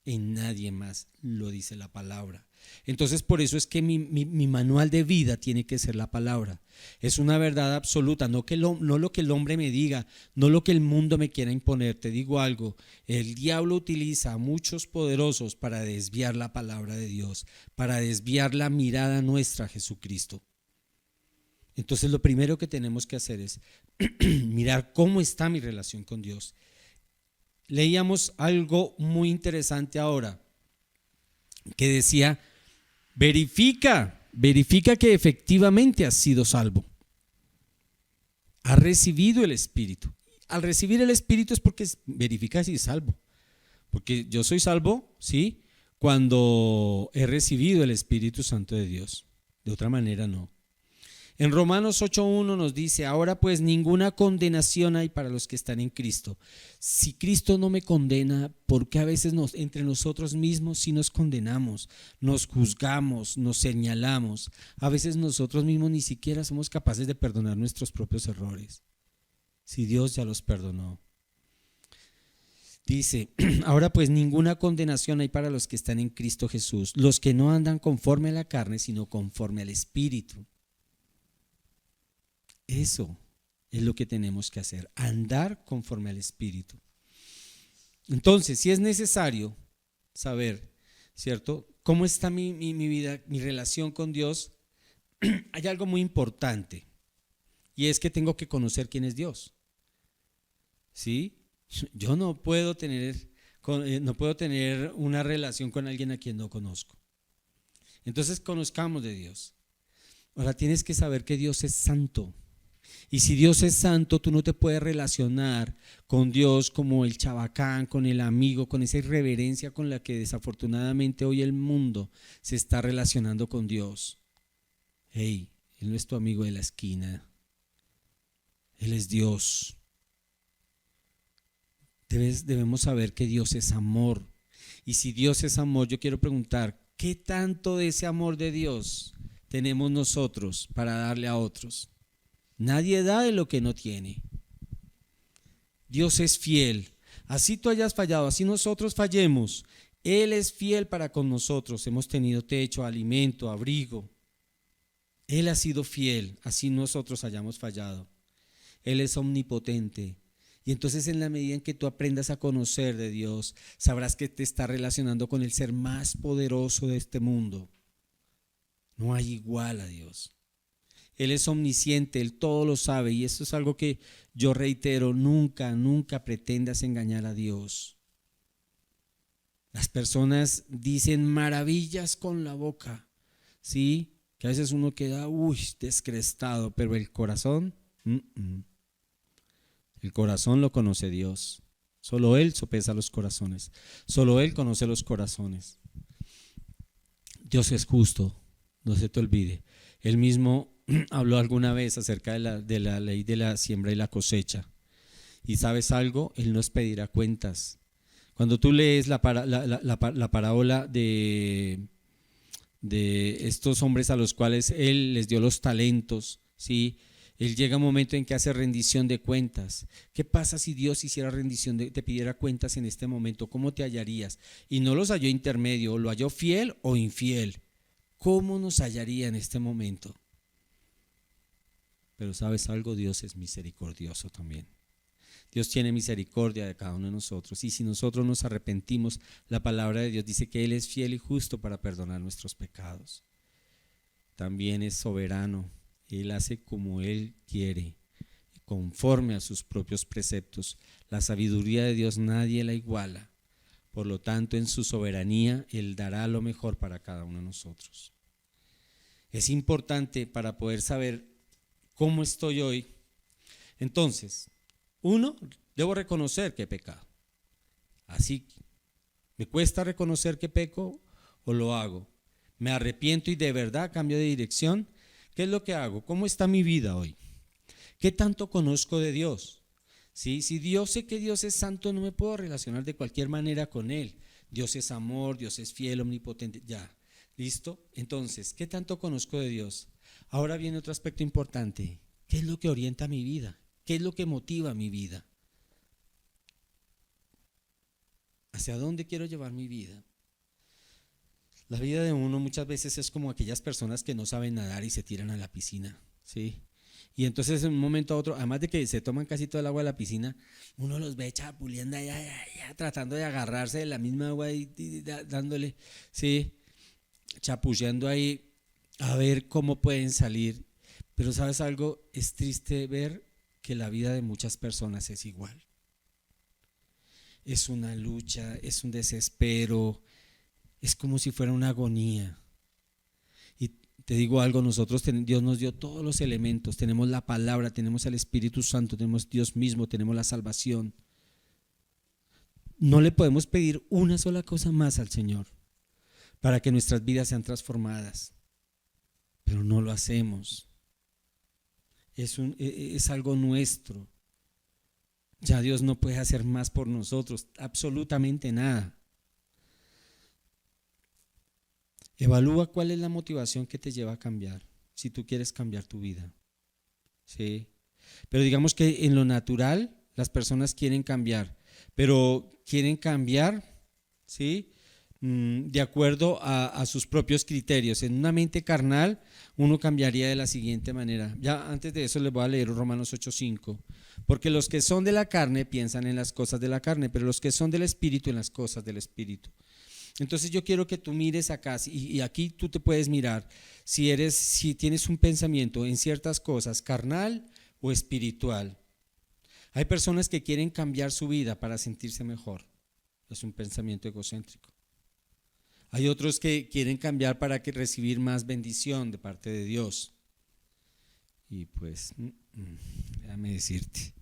En nadie más, lo dice la palabra. Entonces por eso es que mi manual de vida tiene que ser la palabra. Es una verdad absoluta, no lo que el hombre me diga, no lo que el mundo me quiera imponer. Te digo algo, el diablo utiliza a muchos poderosos para desviar la palabra de Dios, para desviar la mirada nuestra a Jesucristo. Entonces lo primero que tenemos que hacer es mirar cómo está mi relación con Dios. Leíamos algo muy interesante ahora, que decía, verifica que efectivamente has sido salvo. Has recibido el Espíritu. Al recibir el Espíritu es porque verifica si es salvo. Porque yo soy salvo, ¿sí? Cuando he recibido el Espíritu Santo de Dios. De otra manera no. En Romanos 8:1 nos dice, ahora pues ninguna condenación hay para los que están en Cristo. Si Cristo no me condena, ¿por qué a veces entre nosotros mismos sí nos condenamos, nos juzgamos, nos señalamos? A veces nosotros mismos ni siquiera somos capaces de perdonar nuestros propios errores, si Dios ya los perdonó. Dice, ahora pues ninguna condenación hay para los que están en Cristo Jesús, los que no andan conforme a la carne, sino conforme al Espíritu. Eso es lo que tenemos que hacer, andar conforme al Espíritu. Entonces, si es necesario saber, ¿cierto?, cómo está mi vida, mi relación con Dios, hay algo muy importante, y es que tengo que conocer quién es Dios. ¿Sí? Yo no puedo tener una relación con alguien a quien no conozco. Entonces, conozcamos de Dios. Ahora tienes que saber que Dios es santo. Y si Dios es santo, tú no te puedes relacionar con Dios como el chabacán, con el amigo, con esa irreverencia con la que desafortunadamente hoy el mundo se está relacionando con Dios. Hey, Él no es tu amigo de la esquina. Él es Dios. Debemos saber que Dios es amor. Y si Dios es amor, yo quiero preguntar, ¿qué tanto de ese amor de Dios tenemos nosotros para darle a otros? Nadie da de lo que no tiene. Dios es fiel. Así tú hayas fallado, así nosotros fallemos, Él es fiel para con nosotros. Hemos tenido techo, alimento, abrigo. Él ha sido fiel, así nosotros hayamos fallado. Él es omnipotente. Y entonces en la medida en que tú aprendas a conocer de Dios, sabrás que te está relacionando con el ser más poderoso de este mundo. No hay igual a Dios. Él es omnisciente, Él todo lo sabe, y esto es algo que yo reitero, nunca pretendas engañar a Dios. Las personas dicen maravillas con la boca, ¿sí? Que a veces uno queda, descrestado, pero el corazón, el corazón lo conoce Dios. Solo Él sopesa los corazones, solo Él conoce los corazones. Dios es justo, no se te olvide. Él mismo habló alguna vez acerca de la ley de la siembra y la cosecha. Y ¿sabes algo? Él nos pedirá cuentas. Cuando tú lees la parábola de estos hombres a los cuales Él les dio los talentos, ¿sí? Él llega un momento en que hace rendición de cuentas. ¿Qué pasa si Dios hiciera te pidiera cuentas en este momento? ¿Cómo te hallarías? Y no los halló intermedio, lo halló fiel o infiel. ¿Cómo nos hallaría en este momento? Pero ¿sabes algo? Dios es misericordioso también. Dios tiene misericordia de cada uno de nosotros, y si nosotros nos arrepentimos, la palabra de Dios dice que Él es fiel y justo para perdonar nuestros pecados. También es soberano, Él hace como Él quiere, conforme a sus propios preceptos. La sabiduría de Dios nadie la iguala, por lo tanto en su soberanía Él dará lo mejor para cada uno de nosotros. Es importante para poder saber cómo estoy hoy. Entonces, uno, debo reconocer que he pecado. Así, ¿me cuesta reconocer que peco o lo hago? ¿Me arrepiento y de verdad cambio de dirección? ¿Qué es lo que hago? ¿Cómo está mi vida hoy? ¿Qué tanto conozco de Dios? ¿Sí? Si Dios, sé que Dios es santo, no me puedo relacionar de cualquier manera con Él. Dios es amor, Dios es fiel, omnipotente, ya. ¿Listo? Entonces, ¿qué tanto conozco de Dios? Ahora viene otro aspecto importante. ¿Qué es lo que orienta mi vida? ¿Qué es lo que motiva mi vida? ¿Hacia dónde quiero llevar mi vida? La vida de uno muchas veces es como aquellas personas que no saben nadar y se tiran a la piscina, ¿sí? Y entonces en un momento a otro, además de que se toman casi todo el agua de la piscina, uno los ve chapuleando allá, tratando de agarrarse de la misma agua y dándole, ¿sí? Chapuceando ahí a ver cómo pueden salir. Pero ¿sabes algo? Es triste ver que la vida de muchas personas es igual. Es una lucha, es un desespero, es como si fuera una agonía. Y te digo algo, nosotros, Dios nos dio todos los elementos, tenemos la palabra, tenemos el Espíritu Santo, tenemos Dios mismo, tenemos la salvación. No le podemos pedir una sola cosa más al Señor para que nuestras vidas sean transformadas, pero no lo hacemos. Es algo nuestro. Ya Dios no puede hacer más por nosotros, absolutamente nada. Evalúa cuál es la motivación que te lleva a cambiar, si tú quieres cambiar tu vida. ¿Sí? Pero digamos que en lo natural las personas quieren cambiar, pero quieren cambiar, ¿sí? De acuerdo a sus propios criterios. En una mente carnal uno cambiaría de la siguiente manera. Ya antes de eso les voy a leer Romanos 8:5. Porque los que son de la carne piensan en las cosas de la carne, pero los que son del Espíritu en las cosas del Espíritu. Entonces yo quiero que tú mires acá, y aquí tú te puedes mirar si tienes un pensamiento en ciertas cosas, carnal o espiritual. Hay personas que quieren cambiar su vida para sentirse mejor. Es un pensamiento egocéntrico. Hay otros que quieren cambiar para recibir más bendición de parte de Dios. Y pues, déjame decirte,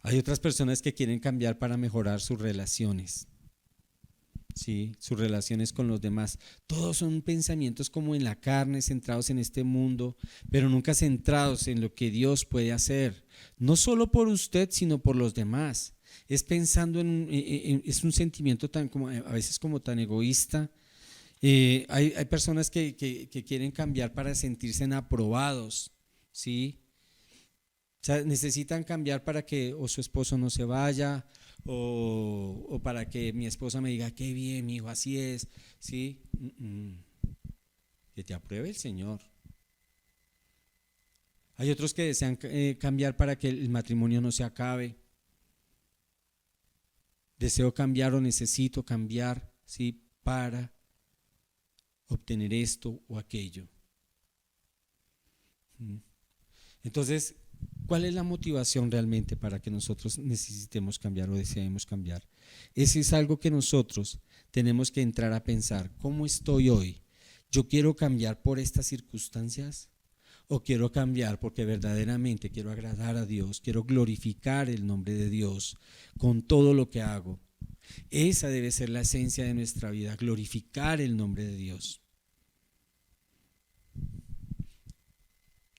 hay otras personas que quieren cambiar para mejorar sus relaciones, ¿sí? Sus relaciones con los demás. Todos son pensamientos como en la carne, centrados en este mundo, pero nunca centrados en lo que Dios puede hacer, no solo por usted, sino por los demás. Es pensando es un sentimiento tan como a veces como tan egoísta. Hay personas que quieren cambiar para sentirse aprobados, ¿sí? O sea, necesitan cambiar para que o su esposo no se vaya o para que mi esposa me diga qué bien, mi hijo, así es, ¿sí? Que te apruebe el Señor. Hay otros que desean cambiar para que el matrimonio no se acabe. Deseo cambiar o necesito cambiar, ¿sí? Para obtener esto o aquello. Entonces, ¿cuál es la motivación realmente para que nosotros necesitemos cambiar o deseemos cambiar? Ese es algo que nosotros tenemos que entrar a pensar. ¿Cómo estoy hoy? ¿Yo quiero cambiar por estas circunstancias? ¿O quiero cambiar porque verdaderamente quiero agradar a Dios? Quiero glorificar el nombre de Dios con todo lo que hago. Esa debe ser la esencia de nuestra vida, glorificar el nombre de Dios.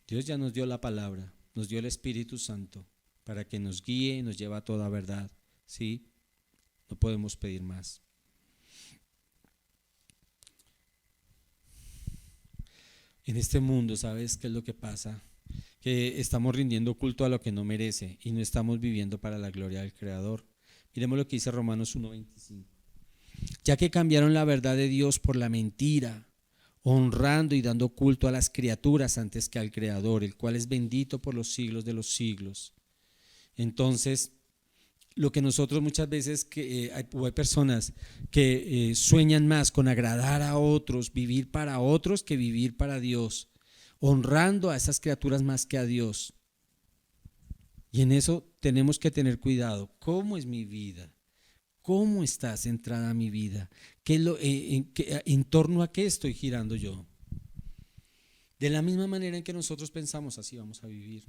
Dios ya nos dio la palabra, nos dio el Espíritu Santo para que nos guíe y nos lleve a toda verdad, ¿sí? No podemos pedir más. En este mundo, ¿sabes qué es lo que pasa? Que estamos rindiendo culto a lo que no merece y no estamos viviendo para la gloria del Creador. Miremos lo que dice Romanos 1:25. Ya que cambiaron la verdad de Dios por la mentira, honrando y dando culto a las criaturas antes que al Creador, el cual es bendito por los siglos de los siglos. Entonces, lo que nosotros muchas veces, hay personas que sueñan más con agradar a otros, vivir para otros que vivir para Dios, honrando a esas criaturas más que a Dios. Y en eso tenemos que tener cuidado. ¿Cómo es mi vida? ¿Cómo está centrada mi vida? ¿En torno a qué estoy girando yo? De la misma manera en que nosotros pensamos, así vamos a vivir,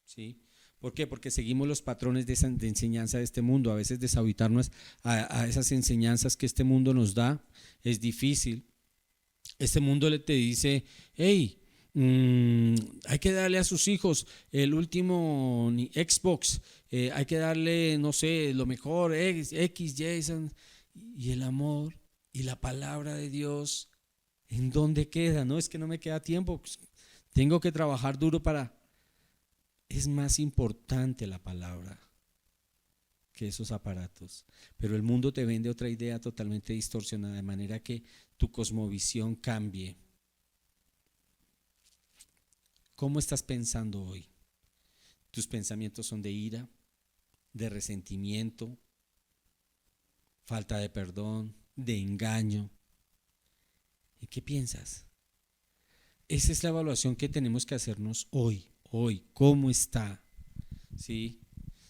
¿sí? ¿Por qué? Porque seguimos los patrones de enseñanza de este mundo. A veces deshabitarnos a esas enseñanzas que este mundo nos da es difícil. Este mundo te dice, hey, hay que darle a sus hijos el último Xbox, hay que darle, no sé, lo mejor, X, Y, y el amor y la palabra de Dios, ¿en dónde queda? No, es que no me queda tiempo, pues, tengo que trabajar duro para... Es más importante la palabra que esos aparatos, pero el mundo te vende otra idea totalmente distorsionada, de manera que tu cosmovisión cambie. ¿Cómo estás pensando hoy? ¿Tus pensamientos son de ira, de resentimiento, falta de perdón, de engaño? ¿Y qué piensas? Esa es la evaluación que tenemos que hacernos hoy. ¿Cómo está? ¿Sí?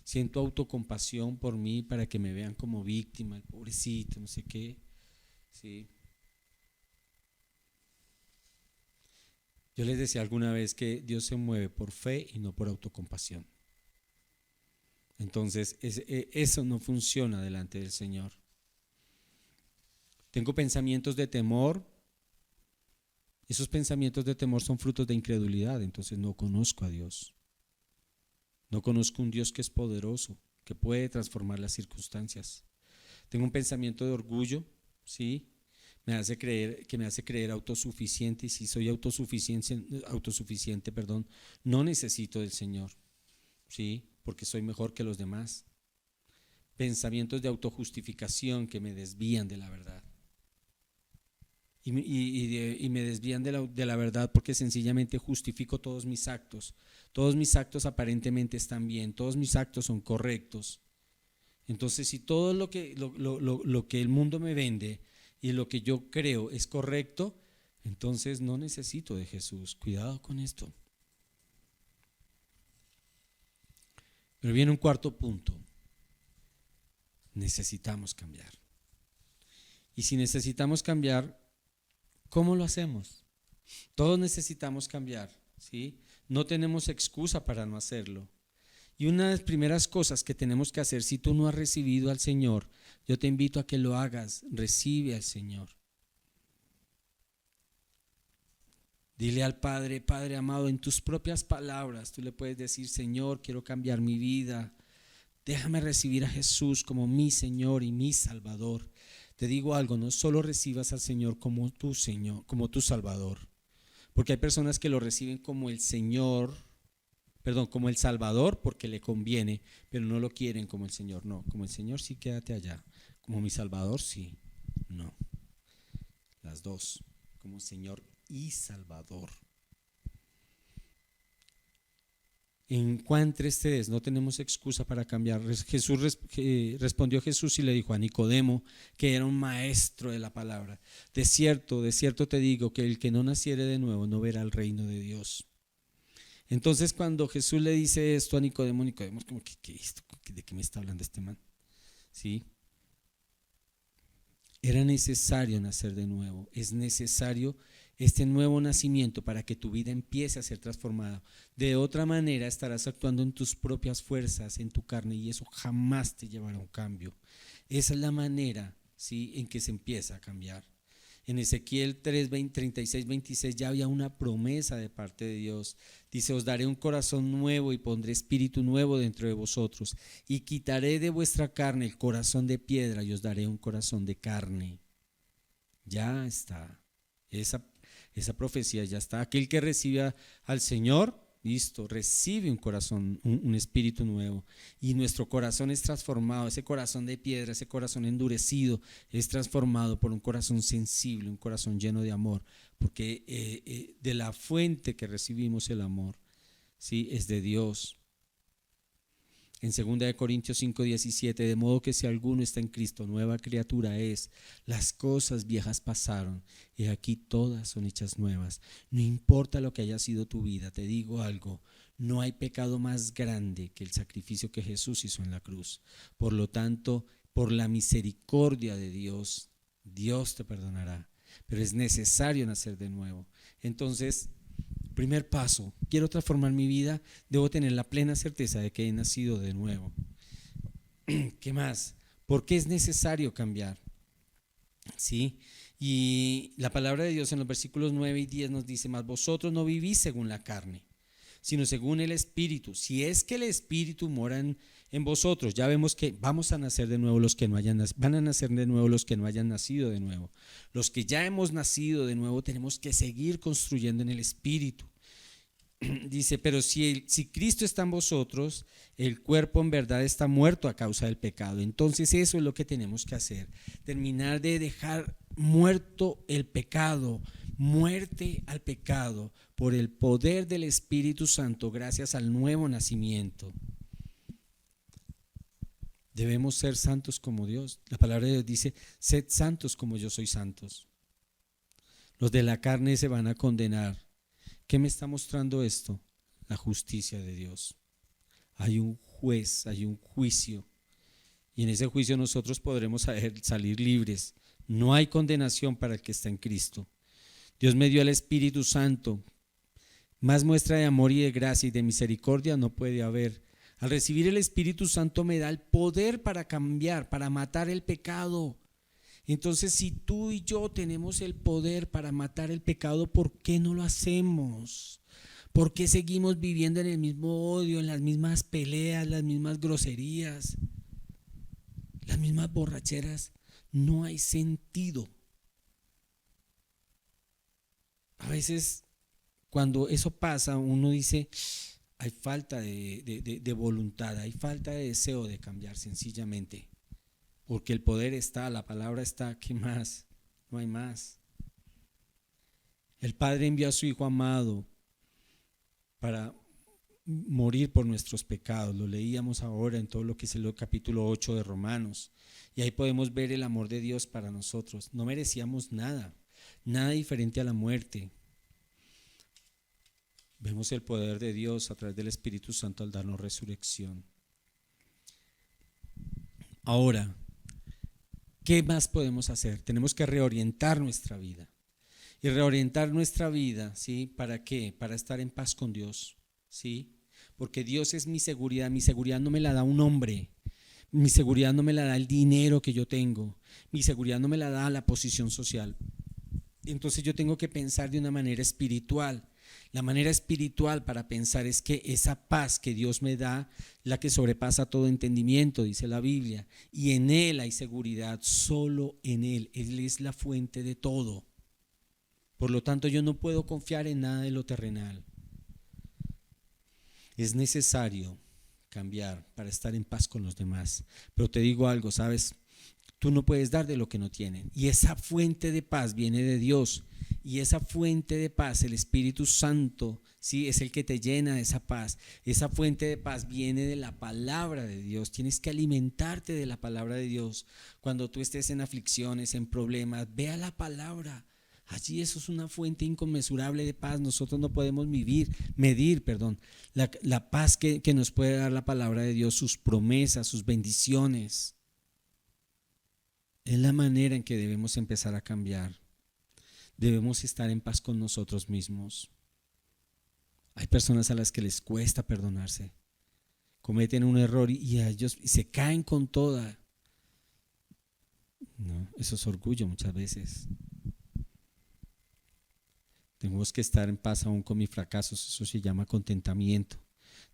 Siento autocompasión por mí para que me vean como víctima, pobrecito, no sé qué. ¿Sí? Yo les decía alguna vez que Dios se mueve por fe y no por autocompasión. Entonces, eso no funciona delante del Señor. Tengo pensamientos de temor. Esos pensamientos de temor son frutos de incredulidad, entonces no conozco a Dios. No conozco un Dios que es poderoso, que puede transformar las circunstancias. Tengo un pensamiento de orgullo, ¿sí? Me hace creer autosuficiente, y si soy autosuficiente, no necesito del Señor, ¿sí? Porque soy mejor que los demás. Pensamientos de autojustificación que me desvían de la verdad. Y me desvían de la verdad porque sencillamente justifico todos mis actos. Todos mis actos aparentemente están bien, todos mis actos son correctos. Entonces, si todo lo que el mundo me vende y lo que yo creo es correcto, entonces no necesito de Jesús. Cuidado con esto. Pero viene un cuarto punto. Necesitamos cambiar. Y si necesitamos cambiar, ¿cómo lo hacemos? Todos necesitamos cambiar, ¿sí? No tenemos excusa para no hacerlo. Y una de las primeras cosas que tenemos que hacer, si tú no has recibido al Señor, yo te invito a que lo hagas. Recibe al Señor. Dile al Padre, Padre amado, en tus propias palabras, tú le puedes decir, Señor, quiero cambiar mi vida. Déjame recibir a Jesús como mi Señor y mi Salvador. Te digo algo, no solo recibas al Señor, como tu Salvador. Porque hay personas que lo reciben como el como el Salvador porque le conviene, pero no lo quieren como el Señor. No, como el Señor sí, quédate allá. Como mi Salvador sí, no. Las dos, como Señor y Salvador. Encuentre ustedes, no tenemos excusa para cambiar. Respondió Jesús y le dijo a Nicodemo, que era un maestro de la palabra: de cierto te digo que el que no naciere de nuevo no verá el reino de Dios. Entonces, cuando Jesús le dice esto a Nicodemo como ¿de qué me está hablando este man? ¿Sí? Era necesario nacer de nuevo. Es necesario este nuevo nacimiento para que tu vida empiece a ser transformada. De otra manera estarás actuando en tus propias fuerzas, en tu carne, y eso jamás te llevará a un cambio. Esa es la manera, ¿sí?, en que se empieza a cambiar. En Ezequiel 36, 26 ya había una promesa de parte de Dios. Dice: os daré un corazón nuevo y pondré espíritu nuevo dentro de vosotros, y quitaré de vuestra carne el corazón de piedra y os daré un corazón de carne. Ya está. Esa profecía ya está. Aquel que reciba al Señor, listo, recibe un corazón, un espíritu nuevo, y nuestro corazón es transformado. Ese corazón de piedra, ese corazón endurecido, es transformado por un corazón sensible, un corazón lleno de amor, porque de la fuente que recibimos el amor, ¿sí?, es de Dios. En 2 Corintios 5:17, de modo que si alguno está en Cristo, nueva criatura es. Las cosas viejas pasaron y aquí todas son hechas nuevas. No importa lo que haya sido tu vida, te digo algo, no hay pecado más grande que el sacrificio que Jesús hizo en la cruz. Por lo tanto, por la misericordia de Dios, Dios te perdonará. Pero es necesario nacer de nuevo. Entonces, primer paso, quiero transformar mi vida, debo tener la plena certeza de que he nacido de nuevo. ¿Qué más? ¿Por qué es necesario cambiar? ¿Sí? Y la palabra de Dios en los versículos 9 y 10 nos dice, mas vosotros no vivís según la carne, sino según el Espíritu. Si es que el Espíritu mora en vosotros, ya vemos que vamos a nacer de nuevo los que no hayan van a nacer de nuevo los que no hayan nacido de nuevo. Los que ya hemos nacido de nuevo tenemos que seguir construyendo en el Espíritu. Dice, pero si Cristo está en vosotros, el cuerpo en verdad está muerto a causa del pecado. Entonces eso es lo que tenemos que hacer, terminar de dejar muerto el pecado, muerte al pecado por el poder del Espíritu Santo gracias al nuevo nacimiento. Debemos ser santos como Dios. La palabra de Dios dice, sed santos como yo soy santos. Los de la carne se van a condenar. ¿Qué me está mostrando esto? La justicia de Dios. Hay un juez, hay un juicio. Y en ese juicio nosotros podremos salir libres. No hay condenación para el que está en Cristo. Dios me dio al Espíritu Santo. Más muestra de amor y de gracia y de misericordia no puede haber. Al recibir el Espíritu Santo me da el poder para cambiar, para matar el pecado. Entonces, si tú y yo tenemos el poder para matar el pecado, ¿por qué no lo hacemos? ¿Por qué seguimos viviendo en el mismo odio, en las mismas peleas, las mismas groserías, las mismas borracheras? No hay sentido. A veces, cuando eso pasa, uno dice, hay falta de voluntad, hay falta de deseo de cambiar sencillamente. Porque el poder está, la palabra está, ¿qué más? No hay más. El Padre envió a su Hijo amado para morir por nuestros pecados. Lo leíamos ahora en todo lo que es el capítulo 8 de Romanos. Y ahí podemos ver el amor de Dios para nosotros. No merecíamos nada, nada diferente a la muerte. Vemos el poder de Dios a través del Espíritu Santo al darnos resurrección. Ahora, ¿qué más podemos hacer? Tenemos que reorientar nuestra vida. Y reorientar nuestra vida, ¿sí? ¿Para qué? Para estar en paz con Dios, ¿sí? Porque Dios es mi seguridad no me la da un hombre, mi seguridad no me la da el dinero que yo tengo, mi seguridad no me la da la posición social. Entonces yo tengo que pensar de una manera espiritual. La manera espiritual para pensar es que esa paz que Dios me da, la que sobrepasa todo entendimiento, dice la Biblia, y en Él hay seguridad, solo en Él. Él es la fuente de todo. Por lo tanto, yo no puedo confiar en nada de lo terrenal. Es necesario cambiar para estar en paz con los demás. Pero te digo algo, ¿sabes? Tú no puedes dar de lo que no tienen. Y esa fuente de paz viene de Dios. Y esa fuente de paz, el Espíritu Santo, ¿sí? Es el que te llena de esa paz. Esa fuente de paz viene de la palabra de Dios. Tienes que alimentarte de la palabra de Dios. Cuando tú estés en aflicciones, en problemas, ve a la palabra. Allí eso es una fuente inconmensurable de paz. Nosotros no podemos medir la paz que nos puede dar la palabra de Dios, sus promesas, sus bendiciones. Es la manera en que debemos empezar a cambiar. Debemos estar en paz con nosotros mismos. Hay personas a las que les cuesta perdonarse. Cometen un error y a ellos se caen con toda. No, eso es orgullo muchas veces. Tenemos que estar en paz aún con mis fracasos. Eso se llama contentamiento.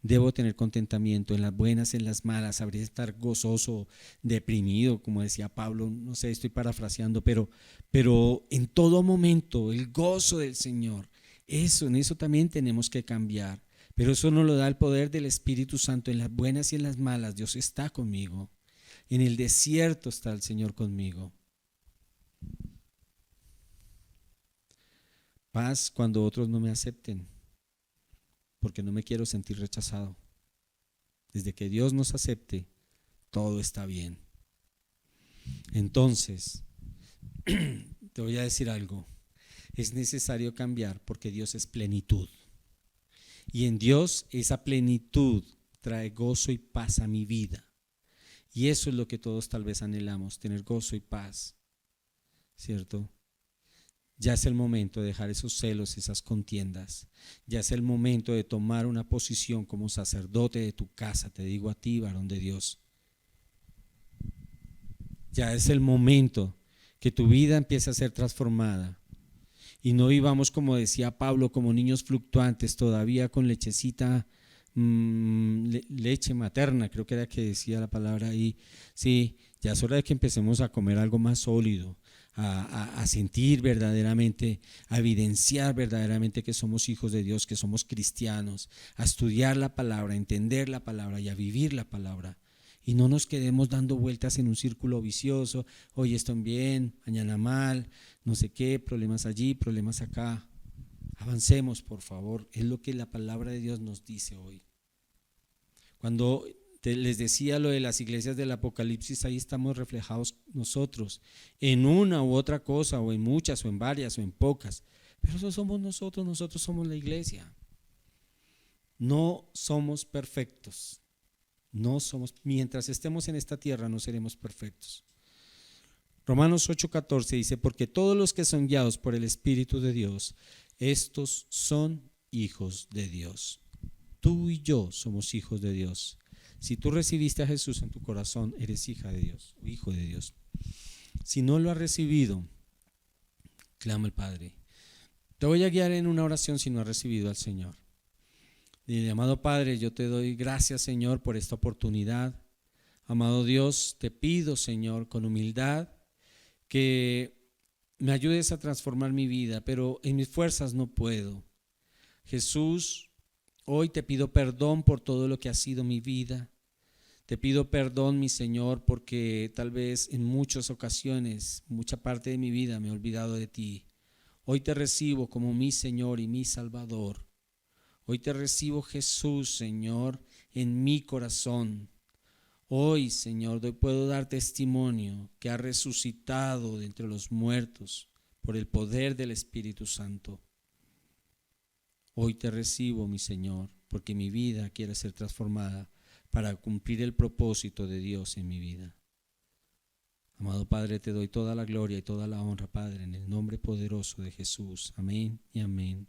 Debo tener contentamiento en las buenas, en las malas. Habría estar gozoso, deprimido, como decía Pablo. No sé, estoy parafraseando, pero en todo momento el gozo del Señor. En eso también tenemos que cambiar. Pero eso nos lo da el poder del Espíritu Santo. En las buenas y en las malas Dios está conmigo. En el desierto está el Señor conmigo. Paz cuando otros no me acepten, porque no me quiero sentir rechazado. desde que Dios nos acepte, todo está bien. Entonces, te voy a decir algo. Es necesario cambiar porque Dios es plenitud. Y en Dios esa plenitud trae gozo y paz a mi vida. Y eso es lo que todos tal vez anhelamos, tener gozo y paz, ¿cierto? Ya es el momento de dejar esos celos, esas contiendas. Ya es el momento de tomar una posición como sacerdote de tu casa. Te digo a ti, varón de Dios. Ya es el momento que tu vida empiece a ser transformada. Y no vivamos, como decía Pablo, como niños fluctuantes, todavía con lechecita, leche materna, creo que era que decía la palabra ahí. Sí, ya es hora de que empecemos a comer algo más sólido, a sentir verdaderamente, a evidenciar verdaderamente que somos hijos de Dios, que somos cristianos, a estudiar la palabra, a entender la palabra y a vivir la palabra. Y no nos quedemos dando vueltas en un círculo vicioso, hoy están bien, mañana mal, no sé qué, problemas allí, problemas acá. Avancemos, por favor, es lo que la palabra de Dios nos dice hoy. Cuando les decía lo de las iglesias del Apocalipsis, ahí estamos reflejados nosotros, en una u otra cosa, o en muchas, o en varias, o en pocas, pero eso somos nosotros somos la iglesia. No somos perfectos. No somos, mientras estemos en esta tierra no seremos perfectos. Romanos 8:14 dice, porque todos los que son guiados por el Espíritu de Dios, estos son hijos de Dios. Tú y yo somos hijos de Dios. Si tú recibiste a Jesús en tu corazón, eres hija de Dios, o hijo de Dios. Si no lo has recibido, clama al Padre. Te voy a guiar en una oración si no has recibido al Señor. Dile, amado Padre, yo te doy gracias, Señor, por esta oportunidad. Amado Dios, te pido, Señor, con humildad, que me ayudes a transformar mi vida, pero en mis fuerzas no puedo. Jesús, hoy te pido perdón por todo lo que ha sido mi vida. Te pido perdón, mi Señor, porque tal vez en muchas ocasiones, mucha parte de mi vida me he olvidado de ti. Hoy te recibo como mi Señor y mi Salvador. Hoy te recibo, Jesús, Señor, en mi corazón. Hoy, Señor, puedo dar testimonio que has resucitado de entre los muertos por el poder del Espíritu Santo. Hoy te recibo, mi Señor, porque mi vida quiere ser transformada para cumplir el propósito de Dios en mi vida. Amado Padre, te doy toda la gloria y toda la honra, Padre, en el nombre poderoso de Jesús. Amén y amén.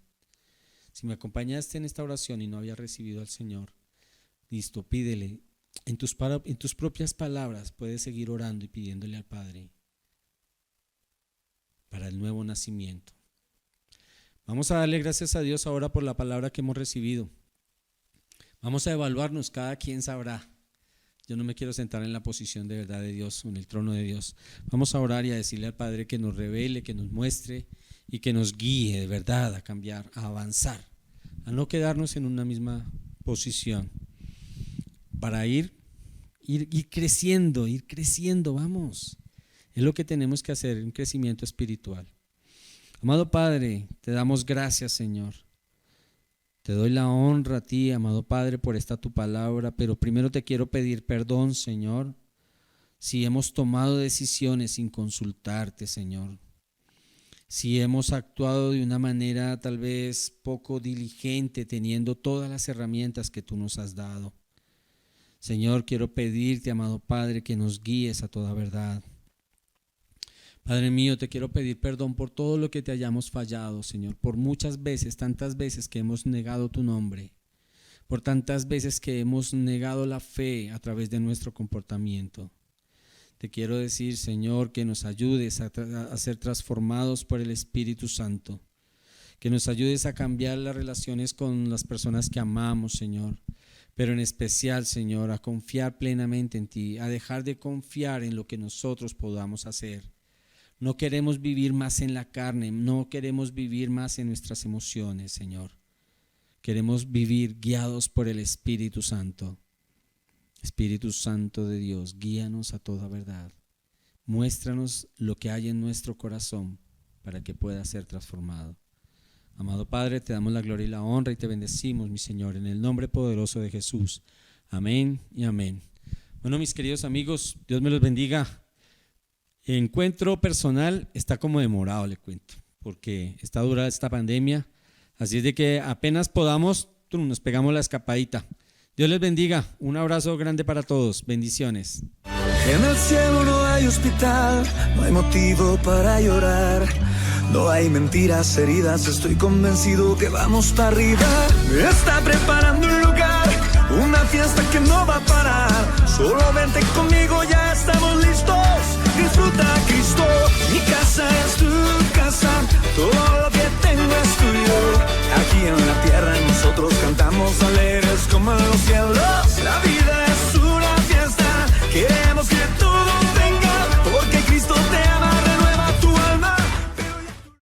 Si me acompañaste en esta oración y no había recibido al Señor, listo, pídele. En tus propias palabras puedes seguir orando y pidiéndole al Padre para el nuevo nacimiento. Vamos a darle gracias a Dios ahora por la palabra que hemos recibido. Vamos a evaluarnos, cada quien sabrá. Yo no me quiero sentar en la posición de verdad de Dios, en el trono de Dios. Vamos a orar y a decirle al Padre que nos revele, que nos muestre y que nos guíe de verdad a cambiar, a avanzar, a no quedarnos en una misma posición, para ir creciendo, vamos. Es lo que tenemos que hacer, un crecimiento espiritual. Amado Padre, te damos gracias, Señor. Te doy la honra a ti, amado Padre, por esta tu palabra, pero primero te quiero pedir perdón, Señor, si hemos tomado decisiones sin consultarte, Señor. Si hemos actuado de una manera tal vez poco diligente, teniendo todas las herramientas que tú nos has dado. Señor, quiero pedirte, amado Padre, que nos guíes a toda verdad. Padre mío, te quiero pedir perdón por todo lo que te hayamos fallado, Señor, por muchas veces, tantas veces que hemos negado tu nombre, por tantas veces que hemos negado la fe a través de nuestro comportamiento. Te quiero decir, Señor, que nos ayudes a ser transformados por el Espíritu Santo, que nos ayudes a cambiar las relaciones con las personas que amamos, Señor, pero en especial, Señor, a confiar plenamente en ti, a dejar de confiar en lo que nosotros podamos hacer. No queremos vivir más en la carne, no queremos vivir más en nuestras emociones, Señor. Queremos vivir guiados por el Espíritu Santo. Espíritu Santo de Dios, guíanos a toda verdad. Muéstranos lo que hay en nuestro corazón para que pueda ser transformado. Amado Padre, te damos la gloria y la honra y te bendecimos, mi Señor, en el nombre poderoso de Jesús. Amén y amén. Bueno, mis queridos amigos, Dios me los bendiga. El encuentro personal está como demorado, le cuento, porque está dura esta pandemia. Así es de que apenas podamos, nos pegamos la escapadita. Dios les bendiga. Un abrazo grande para todos. Bendiciones. En el cielo no hay hospital, no hay motivo para llorar. No hay mentiras heridas, estoy convencido que vamos para arriba. Me está preparando un lugar, una fiesta que no va a parar. Solo vente conmigo, ya estamos listos. Disfruta a Cristo, mi casa es tu casa, todo lo que tengo es tuyo. Aquí en la tierra nosotros cantamos alegres como en los cielos.